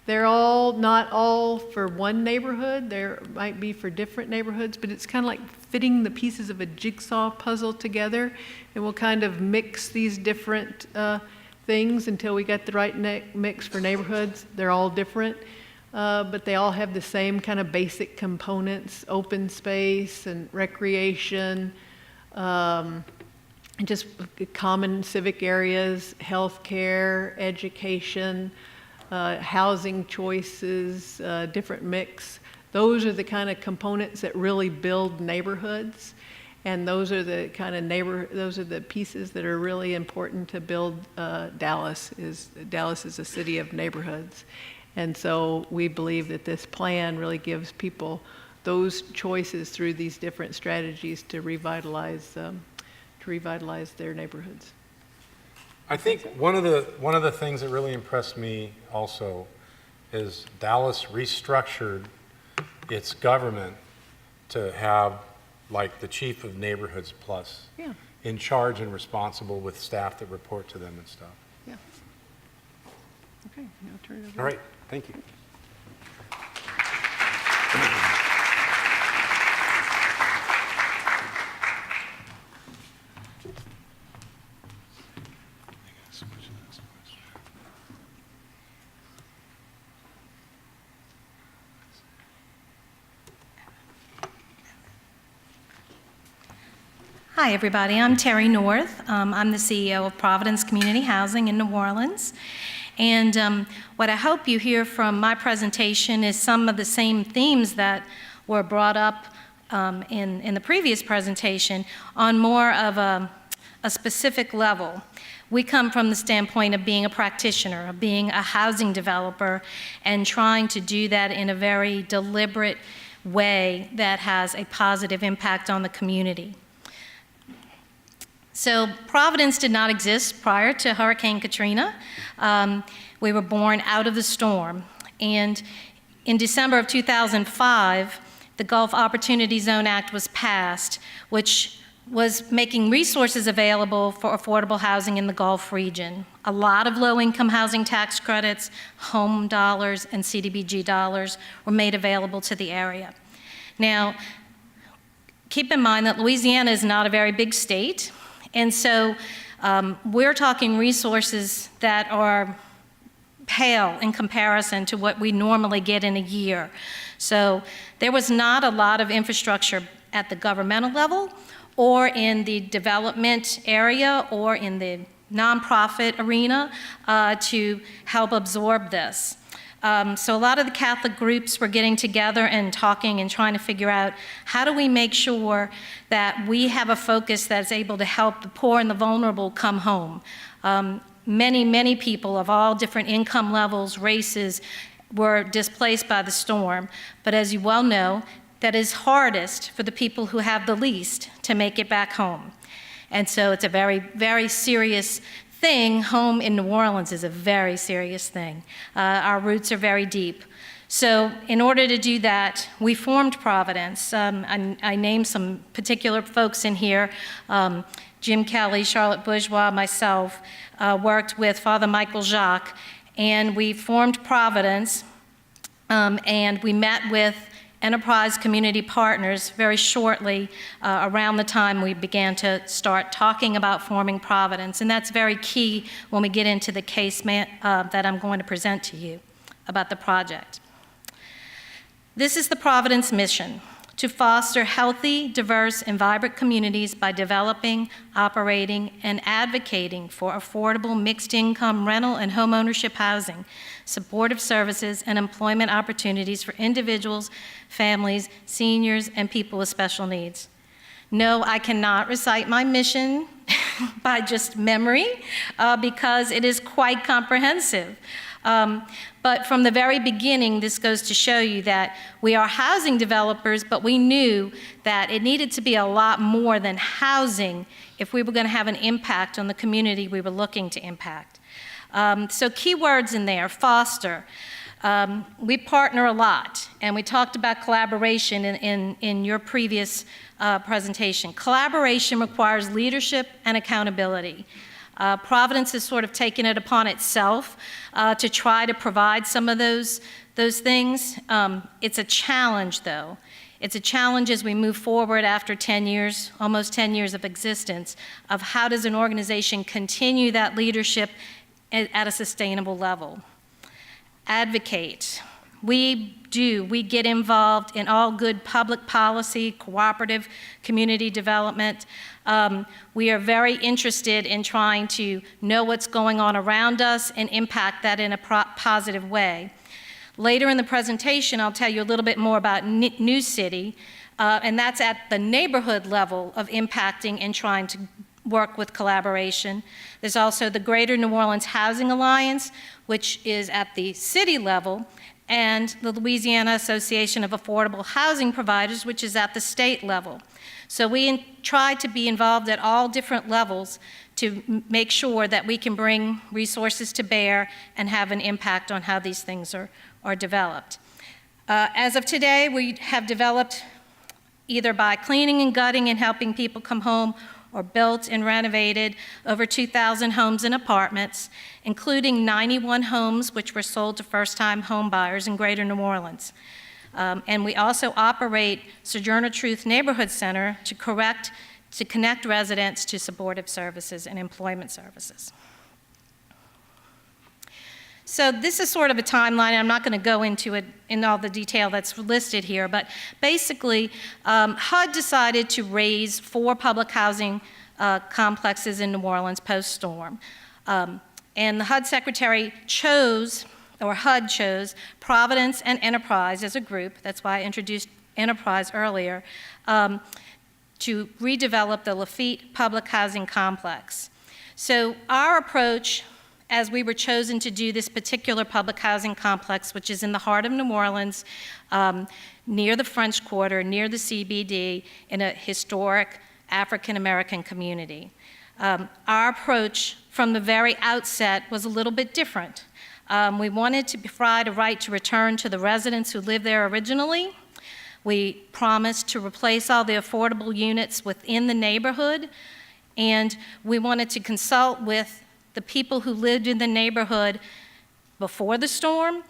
They're not all for one neighborhood. There might be for different neighborhoods, but it's kind of like fitting the pieces of a jigsaw puzzle together. And we'll kind of mix these different things until we get the right mix for neighborhoods. They're all different, but they all have the same kind of basic components: open space and recreation, and just common civic areas, healthcare, education, housing choices, different mix. Those are the kind of components that really build neighborhoods. And those are the kind of those are the pieces that are really important to build Dallas. Dallas is a city of neighborhoods. And so we believe that this plan really gives people those choices through these different strategies to revitalize their neighborhoods. I think one of the things that really impressed me also is Dallas restructured its government to have like the chief of Neighborhoods Plus in charge and responsible with staff that report to them and stuff. Yeah. Okay, now turn it over. All right, thank you. Hi, everybody. I'm Terry North. I'm the CEO of Providence Community Housing in New Orleans. And what I hope you hear from my presentation is some of the same themes that were brought up in the previous presentation on more of a specific level. We come from the standpoint of being a practitioner, of being a housing developer, and trying to do that in a very deliberate way that has a positive impact on the community. So Providence did not exist prior to Hurricane Katrina. We were born out of the storm. And in December of 2005, the Gulf Opportunity Zone Act was passed, which was making resources available for affordable housing in the Gulf region. A lot of low-income housing tax credits, home dollars, and CDBG dollars were made available to the area. Now, keep in mind that Louisiana is not a very big state. And so we're talking resources that are pale in comparison to what we normally get in a year. So there was not a lot of infrastructure at the governmental level or in the development area or in the nonprofit arena to help absorb this. So a lot of the Catholic groups were getting together and talking and trying to figure out how do we make sure that we have a focus that's able to help the poor and the vulnerable come home. Many people of all different income levels, races, were displaced by the storm. But as you well know, that is hardest for the people who have the least to make it back home. And so it's a very, very serious thing. Home in New Orleans is a very serious thing. Our roots are very deep. So in order to do that, we formed Providence. I named some particular folks in here. Jim Kelly, Charlotte Bourgeois, myself, worked with Father Michael Jacques, and we formed Providence, and we met with Enterprise Community Partners very shortly around the time we began to start talking about forming Providence. And that's very key when we get into the case that I'm going to present to you about the project. This is the Providence mission: to foster healthy, diverse, and vibrant communities by developing, operating, and advocating for affordable mixed-income rental and homeownership housing, supportive services, and employment opportunities for individuals, families, seniors, and people with special needs. No, I cannot recite my mission by just memory because it is quite comprehensive. But from the very beginning, this goes to show you that we are housing developers, but we knew that it needed to be a lot more than housing if we were going to have an impact on the community we were looking to impact. So key words in there: foster. We partner a lot, and we talked about collaboration in your previous presentation. Collaboration requires leadership and accountability. Providence has sort of taken it upon itself to try to provide some of those things. It's a challenge, though. It's a challenge as we move forward after 10 years, almost 10 years of existence, of how does an organization continue that leadership at a sustainable level. Advocate. We get involved in all good public policy, cooperative community development. We are very interested in trying to know what's going on around us and impact that in a positive way. Later in the presentation, I'll tell you a little bit more about New City, and that's at the neighborhood level of impacting and trying to work with collaboration. There's also the Greater New Orleans Housing Alliance, which is at the city level, and the Louisiana Association of Affordable Housing Providers, which is at the state level. So we try to be involved at all different levels to make sure that we can bring resources to bear and have an impact on how these things are developed. As of today, we have developed, either by cleaning and gutting and helping people come home, or built and renovated over 2,000 homes and apartments, including 91 homes which were sold to first-time home buyers in Greater New Orleans. And we also operate Sojourner Truth Neighborhood Center to connect residents to supportive services and employment services. So this is sort of a timeline. I'm not going to go into it in all the detail that's listed here, but basically, HUD decided to raise 4 public housing complexes in New Orleans post-storm. And the HUD secretary HUD chose Providence and Enterprise as a group, that's why I introduced Enterprise earlier, to redevelop the Lafitte Public Housing Complex. So our approach, as we were chosen to do this particular public housing complex, which is in the heart of New Orleans, near the French Quarter, near the CBD, in a historic African-American community. Our approach from the very outset was a little bit different. We wanted to provide a right to return to the residents who lived there originally. We promised to replace all the affordable units within the neighborhood, and we wanted to consult with the people who lived in the neighborhood before the storm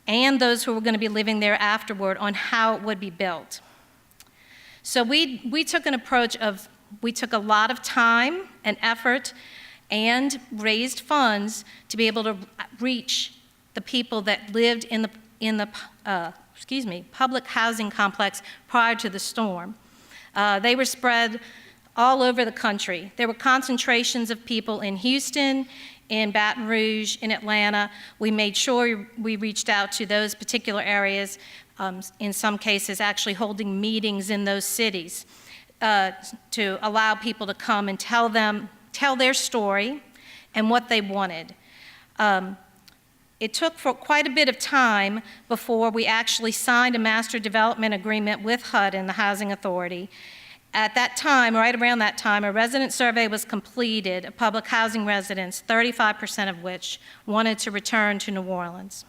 and those who were going to be living there afterward on how it would be built. So we took an approach of, we took a lot of time and effort and raised funds to be able to reach the people that lived in the public housing complex prior to the storm. They were spread all over the country. There were concentrations of people in Houston, in Baton Rouge, in Atlanta. We made sure we reached out to those particular areas, in some cases actually holding meetings in those cities to allow people to come and tell their story and what they wanted. It took for quite a bit of time before we actually signed a master development agreement with HUD and the Housing Authority. At that time, right around that time, a resident survey was completed of public housing residents, 35% of which wanted to return to New Orleans.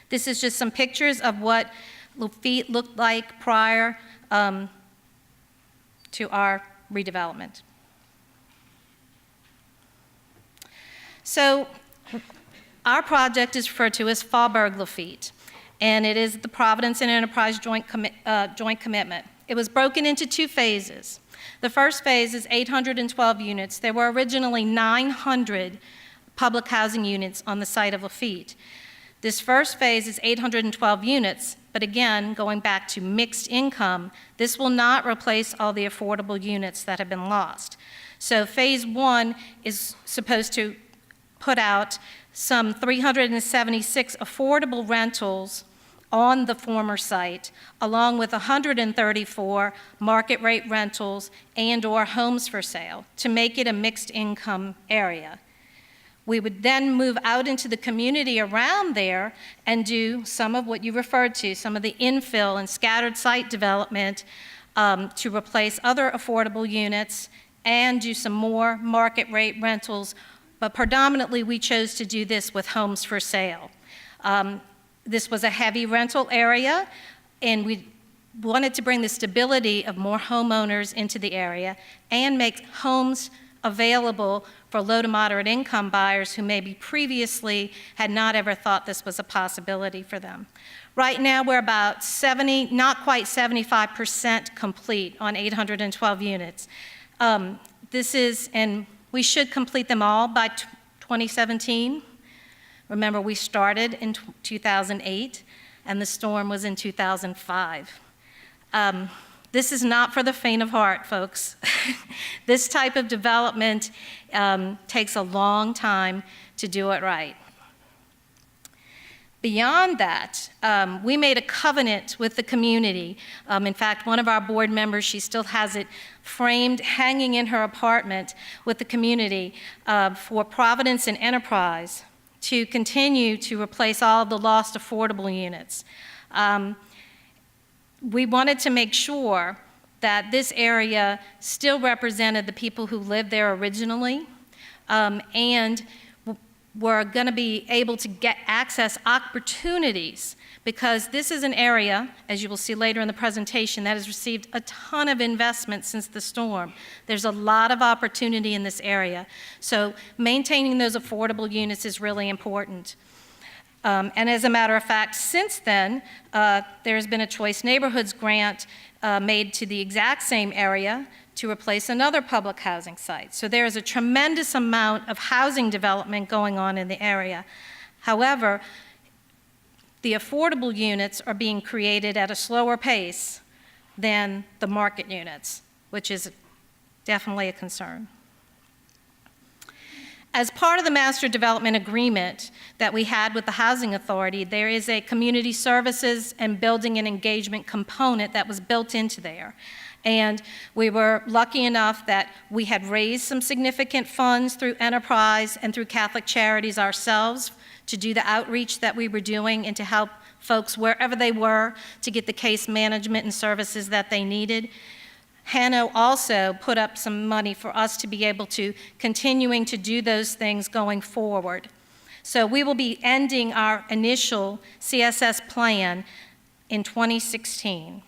This is just some pictures of what Lafitte looked like prior to our redevelopment. So our project is referred to as Faubourg Lafitte, and it is the Providence and Enterprise joint commitment. It was broken into 2 phases. The first phase is 812 units. There were originally 900 public housing units on the site of Lafitte. This first phase is 812 units, but again, going back to mixed income, this will not replace all the affordable units that have been lost. So phase 1 is supposed to put out some 376 affordable rentals on the former site, along with 134 market rate rentals and/or homes for sale to make it a mixed income area. We would then move out into the community around there and do some of what you referred to, some of the infill and scattered site development to replace other affordable units and do some more market rate rentals, but predominantly we chose to do this with homes for sale. This was a heavy rental area, and we wanted to bring the stability of more homeowners into the area and make homes available for low to moderate income buyers who maybe previously had not ever thought this was a possibility for them. Right now, we're about 70, not quite 75% complete on 812 units. And we should complete them all by 2017. Remember, we started in 2008, and the storm was in 2005. This is not for the faint of heart, folks. This type of development takes a long time to do it right. Beyond that, we made a covenant with the community. In fact, one of our board members, she still has it framed, hanging in her apartment with the community for Providence and Enterprise to continue to replace all of the lost affordable units. We wanted to make sure that this area still represented the people who lived there originally, and were going to be able to get access opportunities, because this is an area, as you will see later in the presentation, that has received a ton of investment since the storm. There's a lot of opportunity in this area. So maintaining those affordable units is really important. And as a matter of fact, since then, there's been a Choice Neighborhoods grant made to the exact same area to replace another public housing site. So there is a tremendous amount of housing development going on in the area. However, the affordable units are being created at a slower pace than the market units, which is definitely a concern. As part of the master development agreement that we had with the Housing Authority, there is a community services and building and engagement component that was built into there. And we were lucky enough that we had raised some significant funds through Enterprise and through Catholic Charities ourselves to do the outreach that we were doing and to help folks wherever they were to get the case management and services that they needed. Hanno also put up some money for us to be able to continuing to do those things going forward. So we will be ending our initial CSS plan in 2016.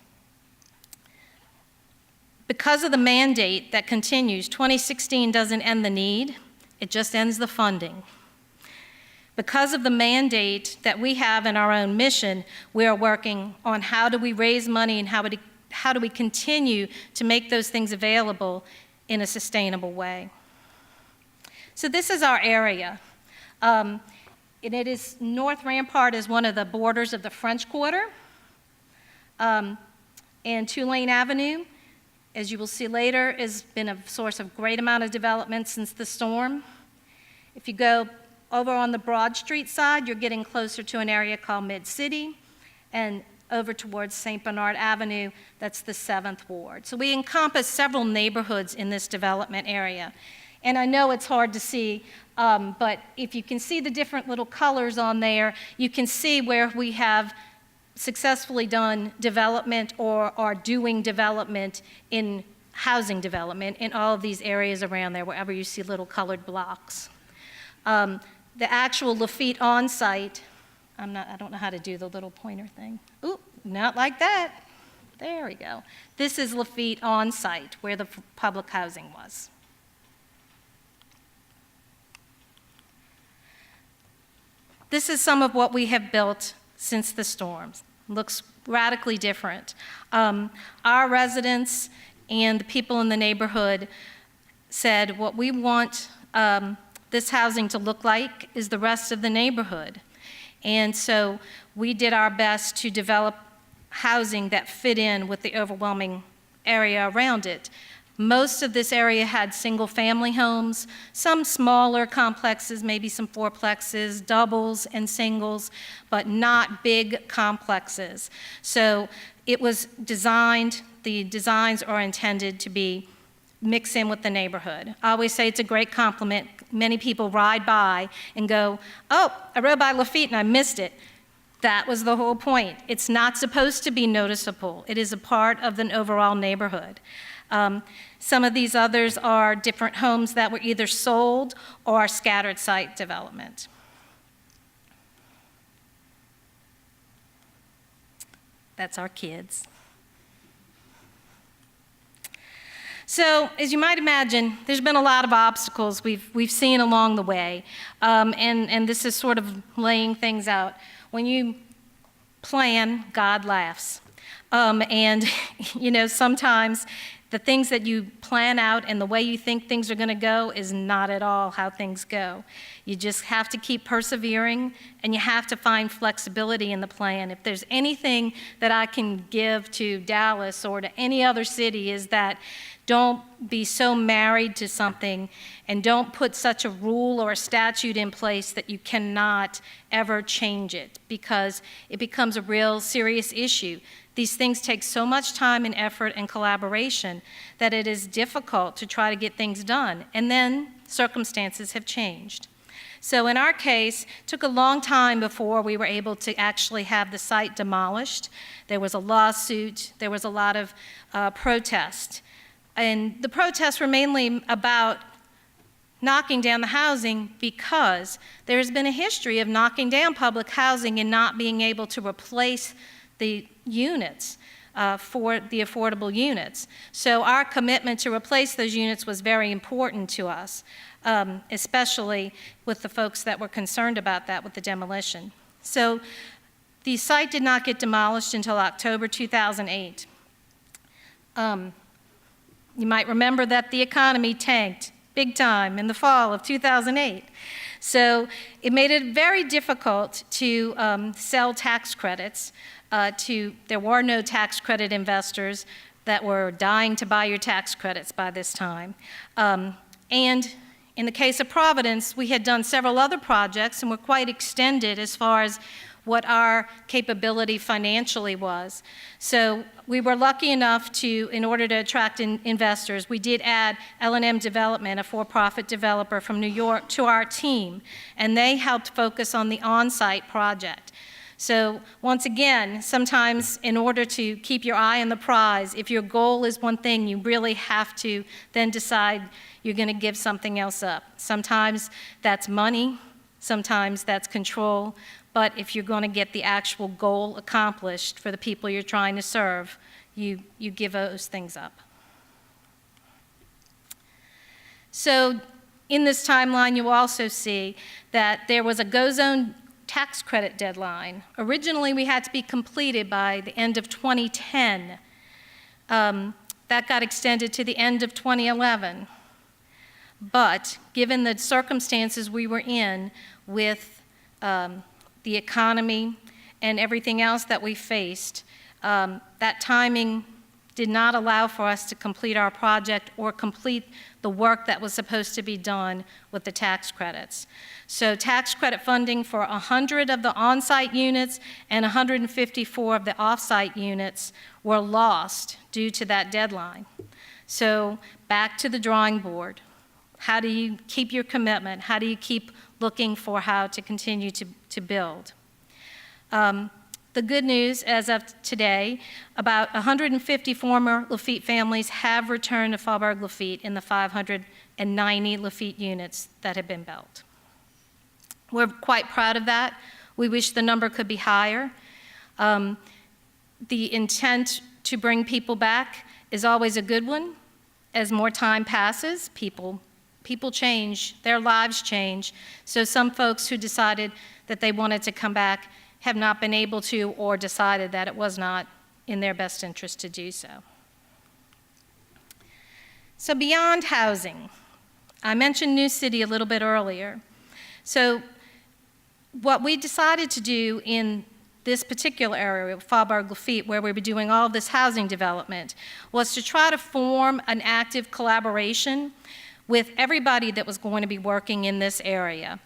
Because of the mandate that continues, 2016 doesn't end the need, it just ends the funding. Because of the mandate that we have in our own mission, we are working on how do we raise money and how do we continue to make those things available in a sustainable way. So this is our area. And it is, North Rampart is one of the borders of the French Quarter. And Tulane Avenue, as you will see later, has been a source of great amount of development since the storm. If you go over on the Broad Street side, you're getting closer to an area called Mid-City, and over towards St. Bernard Avenue, that's the 7th Ward. So we encompass several neighborhoods in this development area. And I know it's hard to see, but if you can see the different little colors on there, you can see where we have successfully done development or are doing development in housing development in all of these areas around there, wherever you see little colored blocks. The actual Lafitte on-site, I don't know how to do the little pointer thing. Ooh, not like that. There we go. This is Lafitte on-site, where the public housing was. This is some of what we have built since the storms. Looks radically different. Our residents and the people in the neighborhood said what we want this housing to look like is the rest of the neighborhood. And so we did our best to develop housing that fit in with the overwhelming area around it. Most of this area had single-family homes, some smaller complexes, maybe some fourplexes, doubles and singles, but not big complexes. So it was designed, the designs are intended to be mix in with the neighborhood. I always say it's a great compliment. Many people ride by and go, oh, I rode by Lafitte and I missed it. That was the whole point. It's not supposed to be noticeable. It is a part of the overall neighborhood. Some of these others are different homes that were either sold or scattered site development. That's our kids. So, as you might imagine, there's been a lot of obstacles we've seen along the way, and this is sort of laying things out. When you plan, God laughs. And, you know, sometimes the things that you plan out and the way you think things are going to go is not at all how things go. You just have to keep persevering, and you have to find flexibility in the plan. If there's anything that I can give to Dallas or to any other city is that don't be so married to something, and don't put such a rule or a statute in place that you cannot ever change it, because it becomes a real serious issue. These things take so much time and effort and collaboration that it is difficult to try to get things done. And then circumstances have changed. So in our case, it took a long time before we were able to actually have the site demolished. There was a lawsuit. There was a lot of protest. And the protests were mainly about knocking down the housing because there's been a history of knocking down public housing and not being able to replace the units for the affordable units. So our commitment to replace those units was very important to us, especially with the folks that were concerned about that with the demolition. So the site did not get demolished until October 2008. You might remember that the economy tanked big time in the fall of 2008. So it made it very difficult to sell tax credits. There were no tax credit investors that were dying to buy your tax credits by this time. And in the case of Providence, we had done several other projects and were quite extended as far as what our capability financially was. So we were lucky enough to, in order to attract investors, we did add L&M Development, a for-profit developer from New York, to our team, and they helped focus on the on-site project. So once again, sometimes in order to keep your eye on the prize, if your goal is one thing, you really have to then decide you're going to give something else up. Sometimes that's money, sometimes that's control, but if you're going to get the actual goal accomplished for the people you're trying to serve, you give those things up. So in this timeline, you also see that there was a GO-Zone tax credit deadline. Originally, we had to be completed by the end of 2010. That got extended to the end of 2011. But given the circumstances we were in with the economy and everything else that we faced, that timing did not allow for us to complete our project or complete the work that was supposed to be done with the tax credits. So tax credit funding for 100 of the on-site units and 154 of the off-site units were lost due to that deadline. So back to the drawing board. How do you keep your commitment? How do you keep looking for how to continue to build? The good news, as of today, about 150 former Lafitte families have returned to Faubourg Lafitte in the 590 Lafitte units that have been built. We're quite proud of that. We wish the number could be higher. The intent to bring people back is always a good one. As more time passes, people change, their lives change. So some folks who decided that they wanted to come back have not been able to, or decided that it was not in their best interest to do so. So beyond housing, I mentioned New City a little bit earlier. So what we decided to do in this particular area, Faubourg Lafitte, where we were doing all of this housing development, was to try to form an active collaboration with everybody that was going to be working in this area,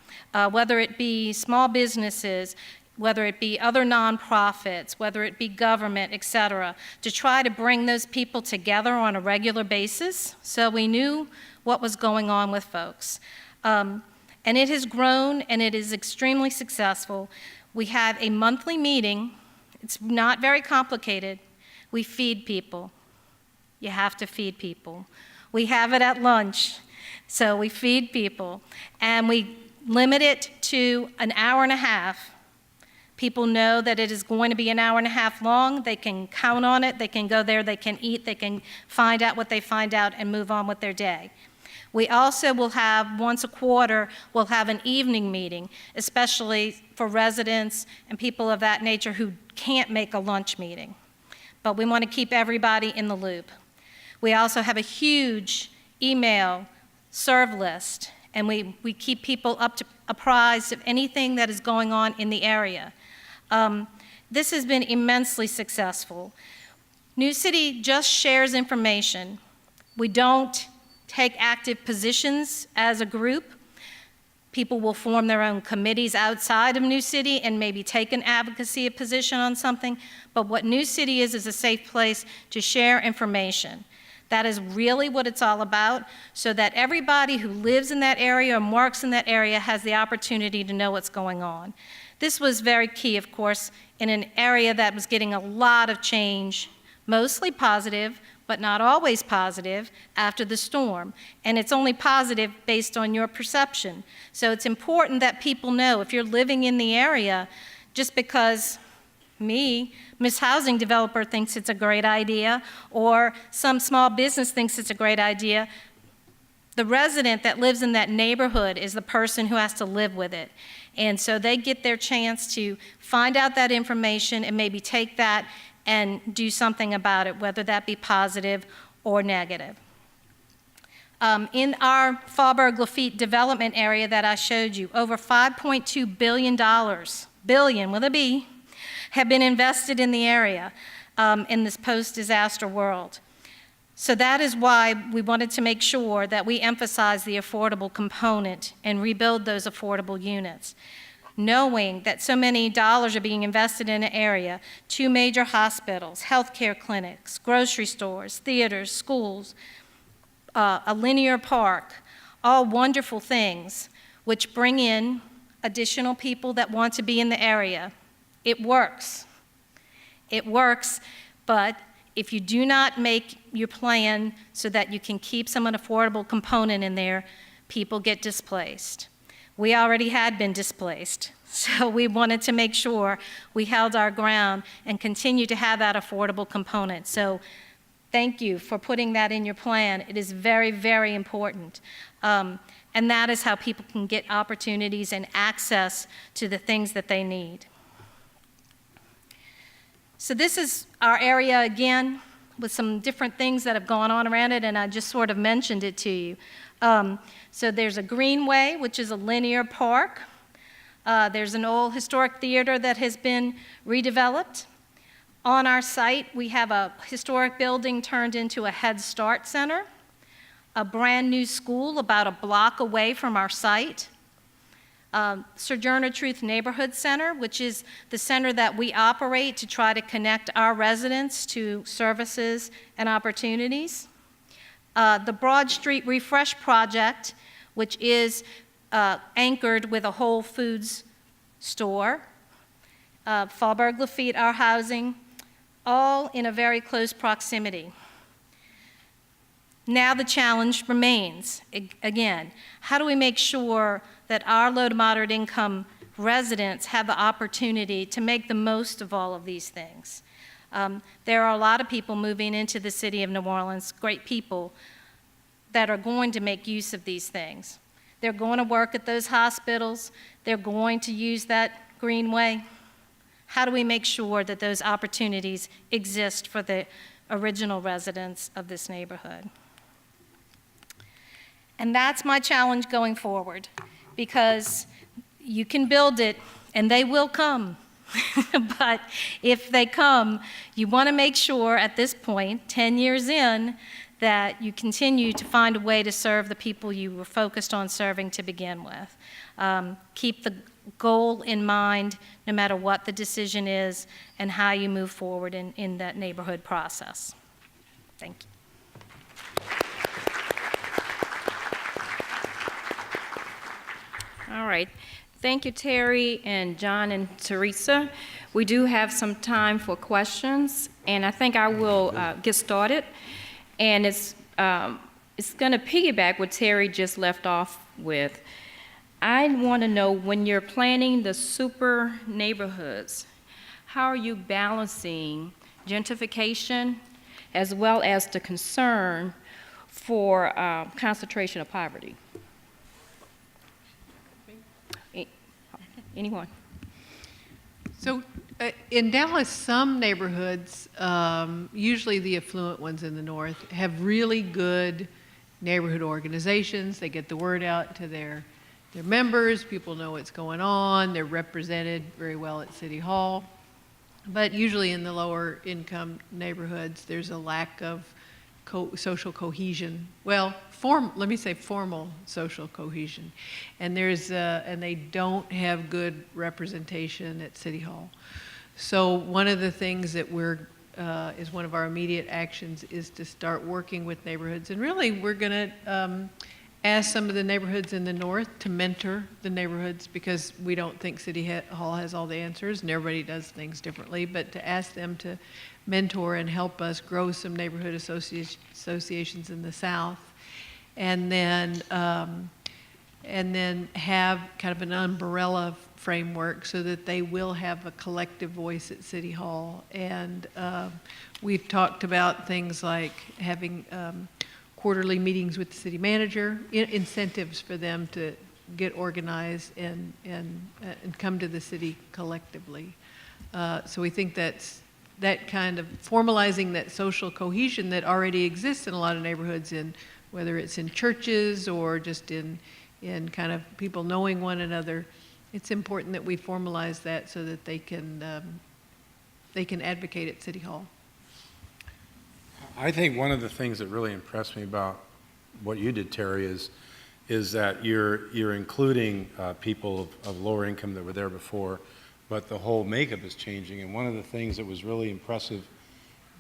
whether it be small businesses, whether it be other nonprofits, whether it be government, et cetera, to try to bring those people together on a regular basis so we knew what was going on with folks. And it has grown, and it is extremely successful. We have a monthly meeting. It's not very complicated. We feed people. You have to feed people. We have it at lunch, so we feed people. And we limit it to an hour and a half. People know that it is going to be an hour and a half long. They can count on it. They can go there. They can eat. They can find out what they find out and move on with their day. We also will have, once a quarter, we'll have an evening meeting, especially for residents and people of that nature who can't make a lunch meeting. But we want to keep everybody in the loop. We also have a huge email serve list, and we keep people apprised of anything that is going on in the area. This has been immensely successful. New City just shares information. We don't take active positions as a group. People will form their own committees outside of New City and maybe take an advocacy position on something, but what New City is a safe place to share information. That is really what it's all about, so that everybody who lives in that area or works in that area has the opportunity to know what's going on. This was very key, of course, in an area that was getting a lot of change, mostly positive, but not always positive, after the storm. And it's only positive based on your perception. So it's important that people know, if you're living in the area, just because Miss Housing Developer thinks it's a great idea, or some small business thinks it's a great idea, the resident that lives in that neighborhood is the person who has to live with it. And so they get their chance to find out that information and maybe take that and do something about it, whether that be positive or negative. In our Faubourg Lafitte development area that I showed you, over $5.2 billion, billion with a B, have been invested in the area in this post-disaster world. So that is why we wanted to make sure that we emphasize the affordable component and rebuild those affordable units. Knowing that so many dollars are being invested in an area, 2 major hospitals, healthcare clinics, grocery stores, theaters, schools, a linear park, all wonderful things which bring in additional people that want to be in the area. It works. It works, but if you do not make your plan so that you can keep some affordable component in there, people get displaced. We already had been displaced, so we wanted to make sure we held our ground and continue to have that affordable component. So thank you for putting that in your plan. It is very, very important. And that is how people can get opportunities and access to the things that they need. So this is our area again, with some different things that have gone on around it, and I just sort of mentioned it to you. So there's a greenway, which is a linear park. There's an old historic theater that has been redeveloped. On our site, we have a historic building turned into a Head Start center, a brand new school about a block away from our site, Sojourner Truth Neighborhood Center, which is the center that we operate to try to connect our residents to services and opportunities. The Broad Street Refresh Project, which is anchored with a Whole Foods store, Faubourg Lafitte, our housing, all in a very close proximity. Now the challenge remains, again, how do we make sure that our low to moderate income residents have the opportunity to make the most of all of these things? There are a lot of people moving into the city of New Orleans, great people, that are going to make use of these things. They're going to work at those hospitals. They're going to use that greenway. How do we make sure that those opportunities exist for the original residents of this neighborhood? And that's my challenge going forward, because you can build it and they will come. But if they come, you want to make sure at this point, 10 years in, that you continue to find a way to serve the people you were focused on serving to begin with. Keep the goal in mind no matter what the decision is and how you move forward in that neighborhood process. Thank you. All right. Thank you, Terry and John and Teresa. We do have some time for questions, and I think I will get started. And it's going to piggyback what Terry just left off with. I want to know, when you're planning the super neighborhoods, how are you balancing gentrification as well as the concern for concentration of poverty? Anyone? So in Dallas, some neighborhoods, usually the affluent ones in the north, have really good neighborhood organizations. They get the word out to their members. People know what's going on. They're represented very well at City Hall. But usually in the lower income neighborhoods, there's a lack of social cohesion. Well, let me say formal social cohesion. And and they don't have good representation at City Hall. So one of the things that is one of our immediate actions is to start working with neighborhoods. And really, we're going to ask some of the neighborhoods in the north to mentor the neighborhoods, because we don't think City Hall has all the answers and everybody does things differently, but to ask them to mentor and help us grow some neighborhood associations in the south, and then have kind of an umbrella framework so that they will have a collective voice at City Hall. And we've talked about things like having quarterly meetings with the city manager, incentives for them to get organized and come to the city collectively. So we think that kind of formalizing that social cohesion that already exists in a lot of neighborhoods, whether it's in churches or just in kind of people knowing one another. It's important that we formalize that so that they can advocate at City Hall. I think one of the things that really impressed me about what you did, Terry, is that you're including people of lower income that were there before, but the whole makeup is changing. And one of the things that was really impressive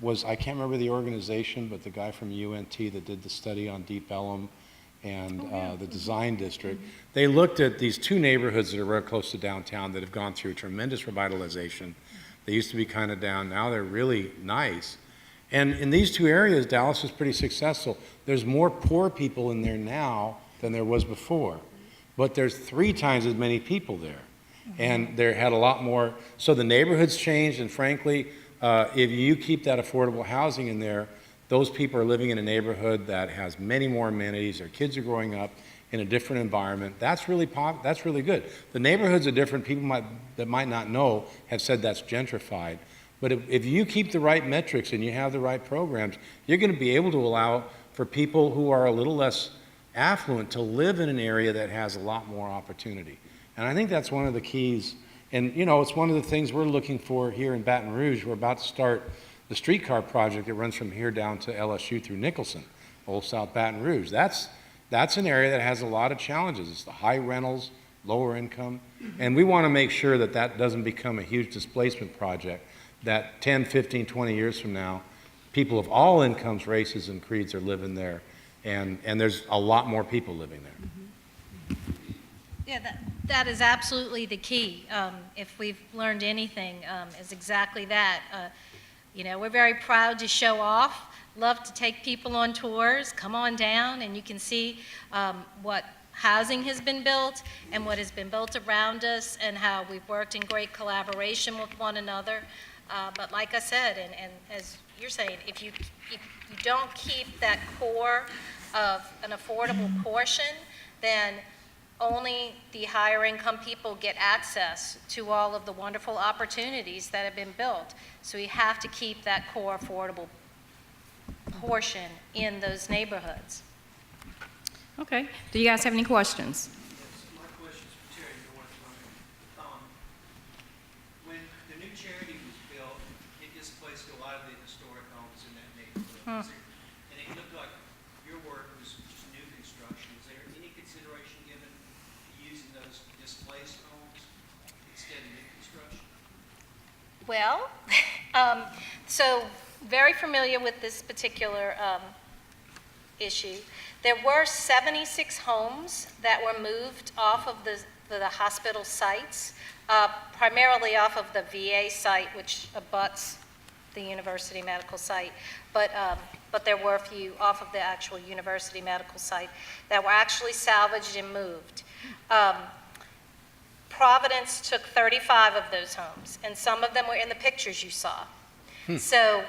was, I can't remember the organization, but the guy from UNT that did the study on Deep Ellum and the design district. They looked at these two neighborhoods that are very close to downtown that have gone through tremendous revitalization. They used to be kind of down, now they're really nice. And in these two areas, Dallas was pretty successful. There's more poor people in there now than there was before, but there's 3 times as many people there. And there had a lot more, so the neighborhood's changed, and frankly, if you keep that affordable housing in there, those people are living in a neighborhood that has many more amenities. Their kids are growing up in a different environment. That's really good. The neighborhoods are different. People that might not know have said that's gentrified. But if you keep the right metrics and you have the right programs, you're going to be able to allow for people who are a little less affluent to live in an area that has a lot more opportunity. And I think that's one of the keys. And, you know, it's one of the things we're looking for here in Baton Rouge. We're about to start the streetcar project that runs from here down to LSU through Nicholson, Old South Baton Rouge. That's an area that has a lot of challenges. It's the high rentals, lower income. And we want to make sure that that doesn't become a huge displacement project, that 10, 15, 20 years from now, people of all incomes, races, and creeds are living there. And there's a lot more people living there. Yeah, that is absolutely the key. If we've learned anything, is exactly that. You know, we're very proud to show off, love to take people on tours, come on down, and you can see what housing has been built and what has been built around us and how we've worked in great collaboration with one another. But like I said, and as you're saying, if you don't keep that core of an affordable portion, then only the higher income people get access to all of the wonderful opportunities that have been built. So we have to keep that core affordable portion in those neighborhoods. Okay. Do you guys have any questions? My question's for Terry. When And it looked like your work was new construction. Is there any consideration given to using those displaced homes instead of new construction? Well, so very familiar with this particular issue. There were 76 homes that were moved off of the hospital sites, primarily off of the VA site, which abuts the university medical site, but there were a few off of the actual university medical site that were actually salvaged and moved. Providence took 35 of those homes, and some of them were in the pictures you saw. So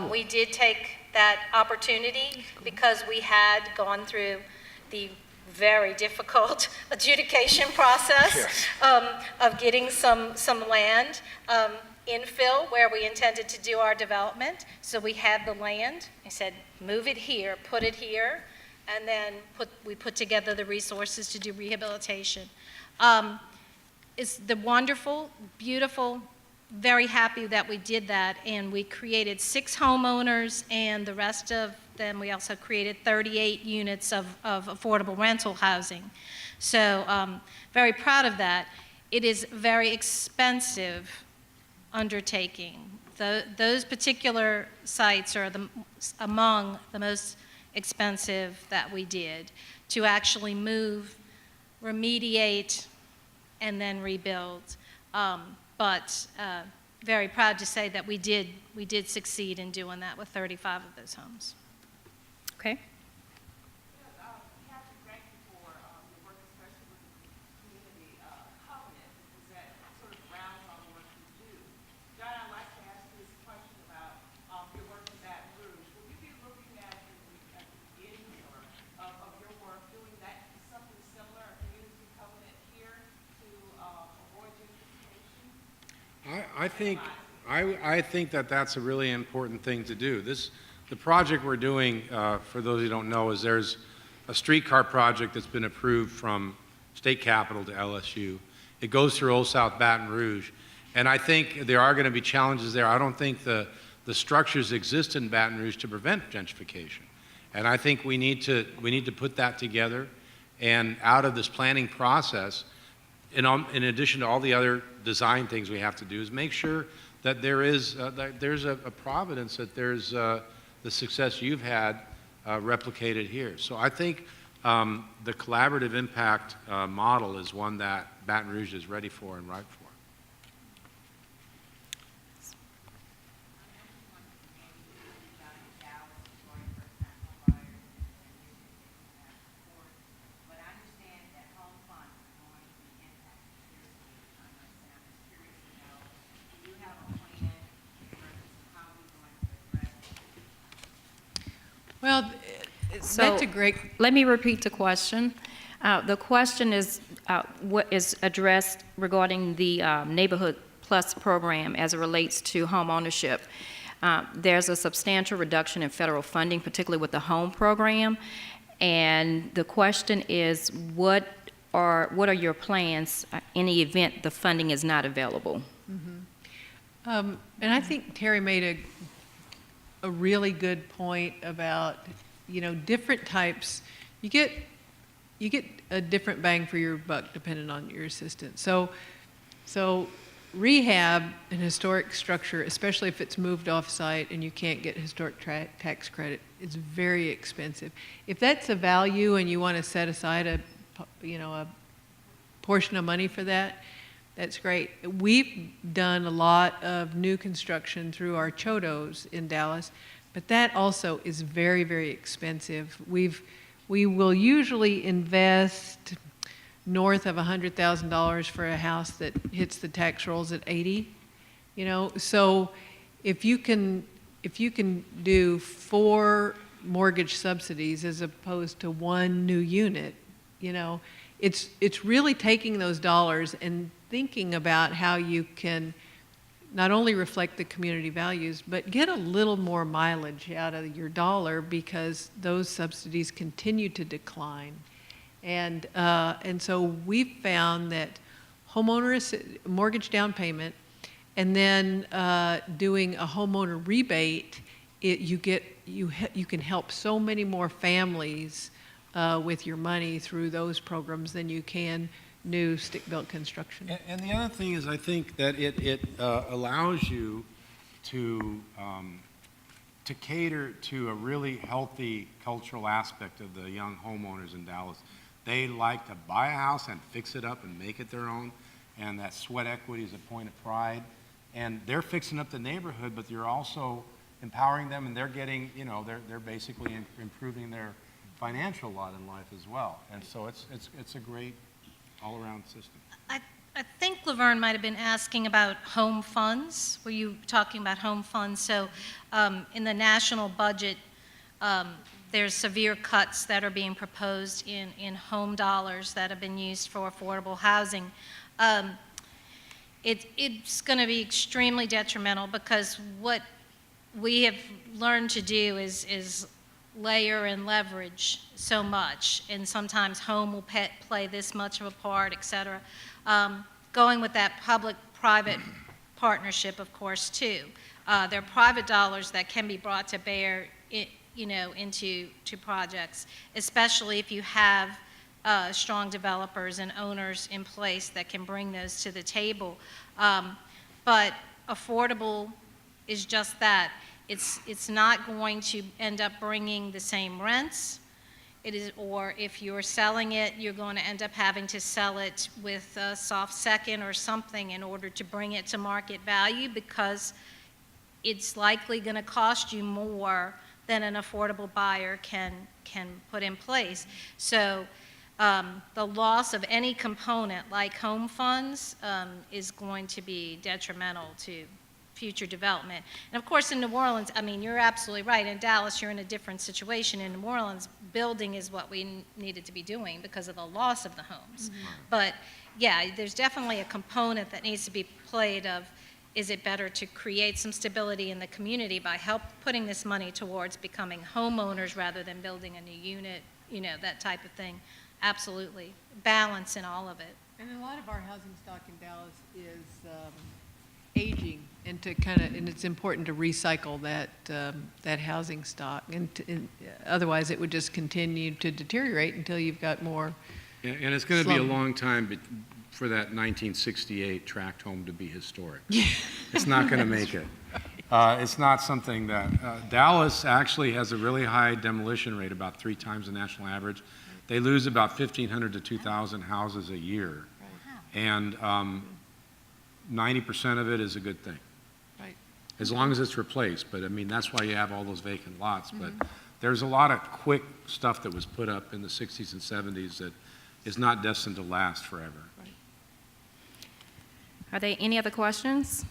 we did take that opportunity because we had gone through the very difficult adjudication process of getting some land infill where we intended to do our development. So we had the land. I said, move it here, put it here, and then we put together the resources to do rehabilitation. It's the wonderful, beautiful, very happy that we did that, and we created 6 homeowners, and the rest of them, we also created 38 units of affordable rental housing. So very proud of that. It is very expensive undertaking. Those particular sites are among the most expensive that we did to actually move, remediate, and then rebuild. But very proud to say that we did succeed in doing that with 35 of those homes. Okay. Captain, thank you for your work, especially with the community covenant, because that sort of rounds on what you do. John, I'd like to ask you this question about your work in Baton Rouge. Will you be looking at the beginning of your work doing that something similar, a community covenant here to avoid gentrification? I think that that's a really important thing to do. The project we're doing, for those who don't know, is there's a streetcar project that's been approved from state capital to LSU. It goes through Old South Baton Rouge, and I think there are going to be challenges there. I don't think the structures exist in Baton Rouge to prevent gentrification, and I think we need to put that together, and out of this planning process, in addition to all the other design things we have to do, is make sure that there's a providence, that there's the success you've had replicated here. So I think the collaborative impact model is one that Baton Rouge is ready for and ripe for. Well, So- that's a great, Let me repeat the question. The question is what is addressed regarding the Neighborhood Plus program as it relates to home ownership. There's a substantial reduction in federal funding, particularly with the home program. And the question is, what are your plans in the event the funding is not available? and I think Terry made a really good point about, different types. You get a different bang for your buck depending on your assistant. So rehab and historic structure, especially if it's moved off-site and you can't get historic tax credit, is very expensive. If that's a value and you want to set aside a portion of money for that, that's great. We've done a lot of new construction through our Chodos in Dallas, but that also is very, very expensive. We will usually invest north of $100,000 for a house that hits the tax rolls at 80. So if you can do 4 mortgage subsidies as opposed to 1 new unit, it's really taking those dollars and thinking about how you can not only reflect the community values, but get a little more mileage out of your dollar because those subsidies continue to decline. And so we've found that mortgage down payment and then doing a homeowner rebate, you get you can help so many more families with your money through those programs than you can new stick-built construction. And the other thing is, I think that it allows you to cater to a really healthy cultural aspect of the young homeowners in Dallas. They like to buy a house and fix it up and make it their own, and that sweat equity is a point of pride. And they're fixing up the neighborhood, but you're also empowering them, and they're getting, you know, they're basically improving their financial lot in life as well. And so it's a great all-around system. I think Laverne might have been asking about home funds. Were you talking about home funds? So in the national budget, there's severe cuts that are being proposed in home dollars that have been used for affordable housing. It's going to be extremely detrimental because what we have learned to do is layer and leverage so much, and sometimes home will play this much of a part, et cetera. Going with that public-private partnership, of course, too. There are private dollars that can be brought to bear, into projects, especially if you have strong developers and owners in place that can bring those to the table. But affordable is just that. It's not going to end up bringing the same rents. It is, or if you're selling it, you're going to end up having to sell it with a soft second or something in order to bring it to market value, because it's likely going to cost you more than an affordable buyer can put in place. So the loss of any component like home funds is going to be detrimental to future development. And of course, in New Orleans, I mean, you're absolutely right. In Dallas, you're in a different situation. In New Orleans, building is what we needed to be doing because of the loss of the homes. Mm-hmm. But yeah, there's definitely a component that needs to be played of, is it better to create some stability in the community by putting this money towards becoming homeowners rather than building a new unit, that type of thing. Absolutely. Balance in all of it. And a lot of our housing stock in Dallas is aging, and it's important to recycle that housing stock, and otherwise it would just continue to deteriorate until you've got more. And it's going to be a long time for that 1968 tract home to be historic. It's not going to make it. It's not something that Dallas actually has a really high demolition rate, about 3 times the national average. They lose about 1,500 to 2,000 houses a year, and 90% of it is a good thing. Right. As long as it's replaced. But I mean, that's why you have all those vacant lots. But there's a lot of quick stuff that was put up in the 60s and 70s that is not destined to last forever. Right. Are there any other questions?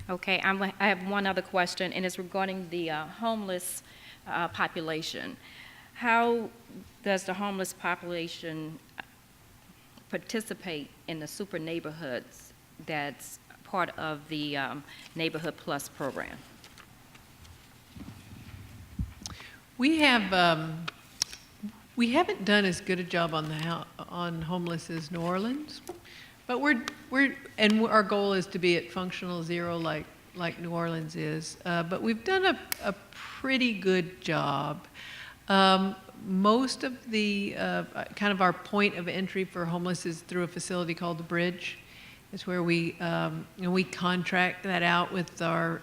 Okay, I have one other question, and it's regarding the homeless population. How does the homeless population participate in the super neighborhoods that's part of the Neighborhood Plus program? We haven't done as good a job on homeless as New Orleans, but our goal is to be at functional zero like New Orleans is. But we've done a pretty good job. Most of the kind of our point of entry for homeless is through a facility called The Bridge. It's where we contract that out with our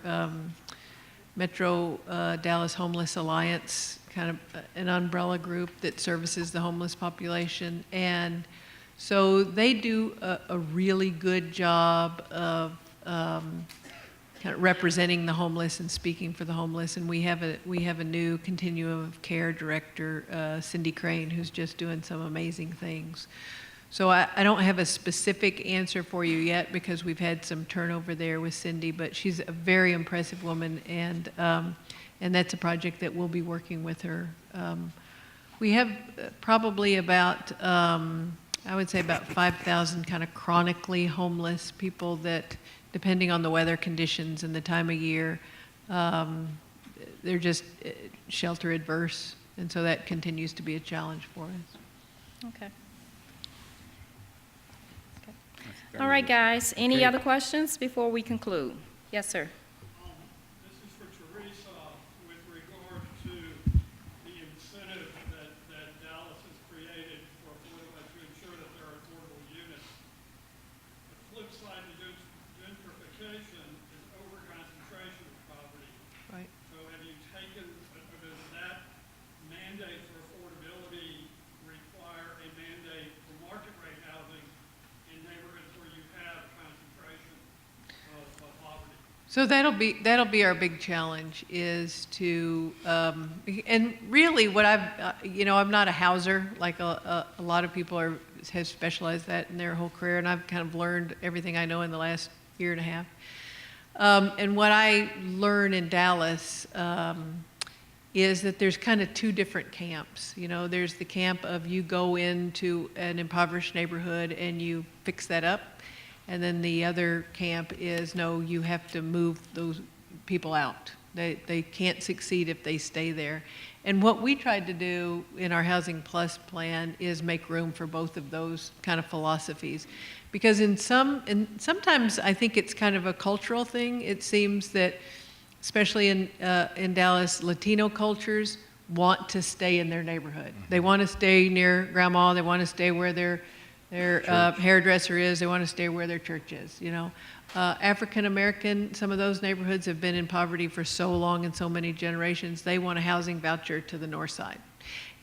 Metro Dallas Homeless Alliance, kind of an umbrella group that services the homeless population. And so they do a really good job of kind of representing the homeless and speaking for the homeless. And we have a new continuum of care director, Cindy Crane, who's just doing some amazing things. So I don't have a specific answer for you yet because we've had some turnover there with Cindy, but she's a very impressive woman, and that's a project that we'll be working with her. We have probably about, I would say about 5,000 kind of chronically homeless people that, depending on the weather conditions and the time of year, they're just shelter adverse, and so that continues to be a challenge for us. Okay. All right, guys. Any other questions before we conclude? Yes, sir. This is for Teresa. So that'll be our big challenge is to, and really what I'm not a houser like a lot of people have specialized that in their whole career, and I've kind of learned everything I know in the last year and a half. And what I learned in Dallas is that there's kind of two different camps. There's the camp of you go into an impoverished neighborhood and you fix that up. And then the other camp is, no, you have to move those people out. They can't succeed if they stay there. And what we tried to do in our Housing Plus plan is make room for both of those kind of philosophies. Because sometimes I think it's kind of a cultural thing. It seems that, especially in Dallas, Latino cultures want to stay in their neighborhood. They want to stay near grandma. They want to stay where their hairdresser is. They want to stay where their church is. African American, some of those neighborhoods have been in poverty for so long and so many generations. They want a housing voucher to the north side.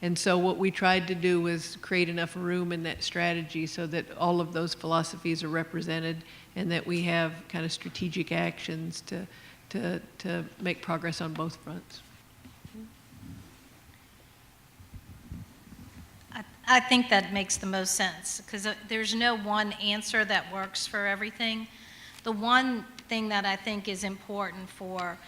And so what we tried to do was create enough room in that strategy so that all of those philosophies are represented and that we have kind of strategic actions to make progress on both fronts. I think that makes the most sense because there's no one answer that works for everything. The one thing that I think is important for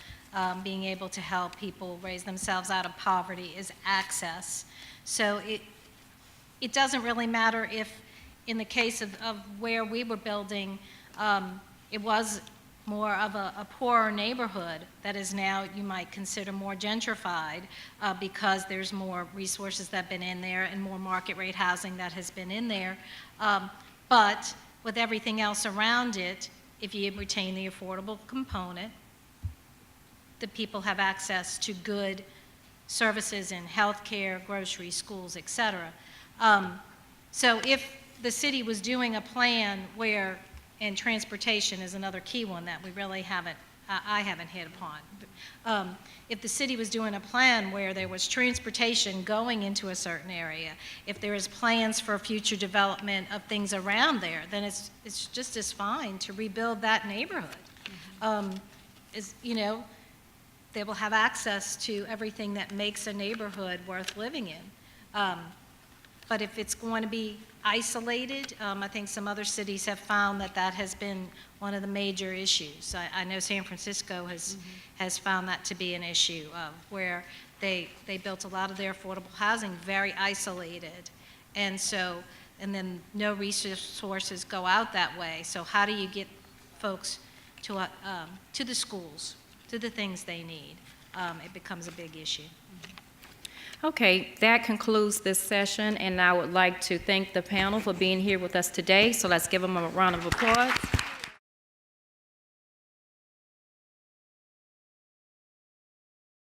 being able to help people raise themselves out of poverty is access. So it doesn't really matter if, in the case of where we were building, it was more of a poorer neighborhood that is now, you might consider, more gentrified because there's more resources that have been in there and more market rate housing that has been in there. But with everything else around it, if you retain the affordable component, the people have access to good services in healthcare, groceries, schools, et cetera. So if the city was doing a plan where, and transportation is another key one that we really I haven't hit upon. If the city was doing a plan where there was transportation going into a certain area, if there is plans for future development of things around there, then it's just as fine to rebuild that neighborhood. They will have access to everything that makes a neighborhood worth living in. But if it's going to be isolated, I think some other cities have found that has been one of the major issues. I know San Francisco has found that to be an issue where they built a lot of their affordable housing very isolated. And then no resources go out that way. So how do you get folks to the schools, to the things they need? It becomes a big issue. Okay, that concludes this session, and I would like to thank the panel for being here with us today. So let's give them a round of applause.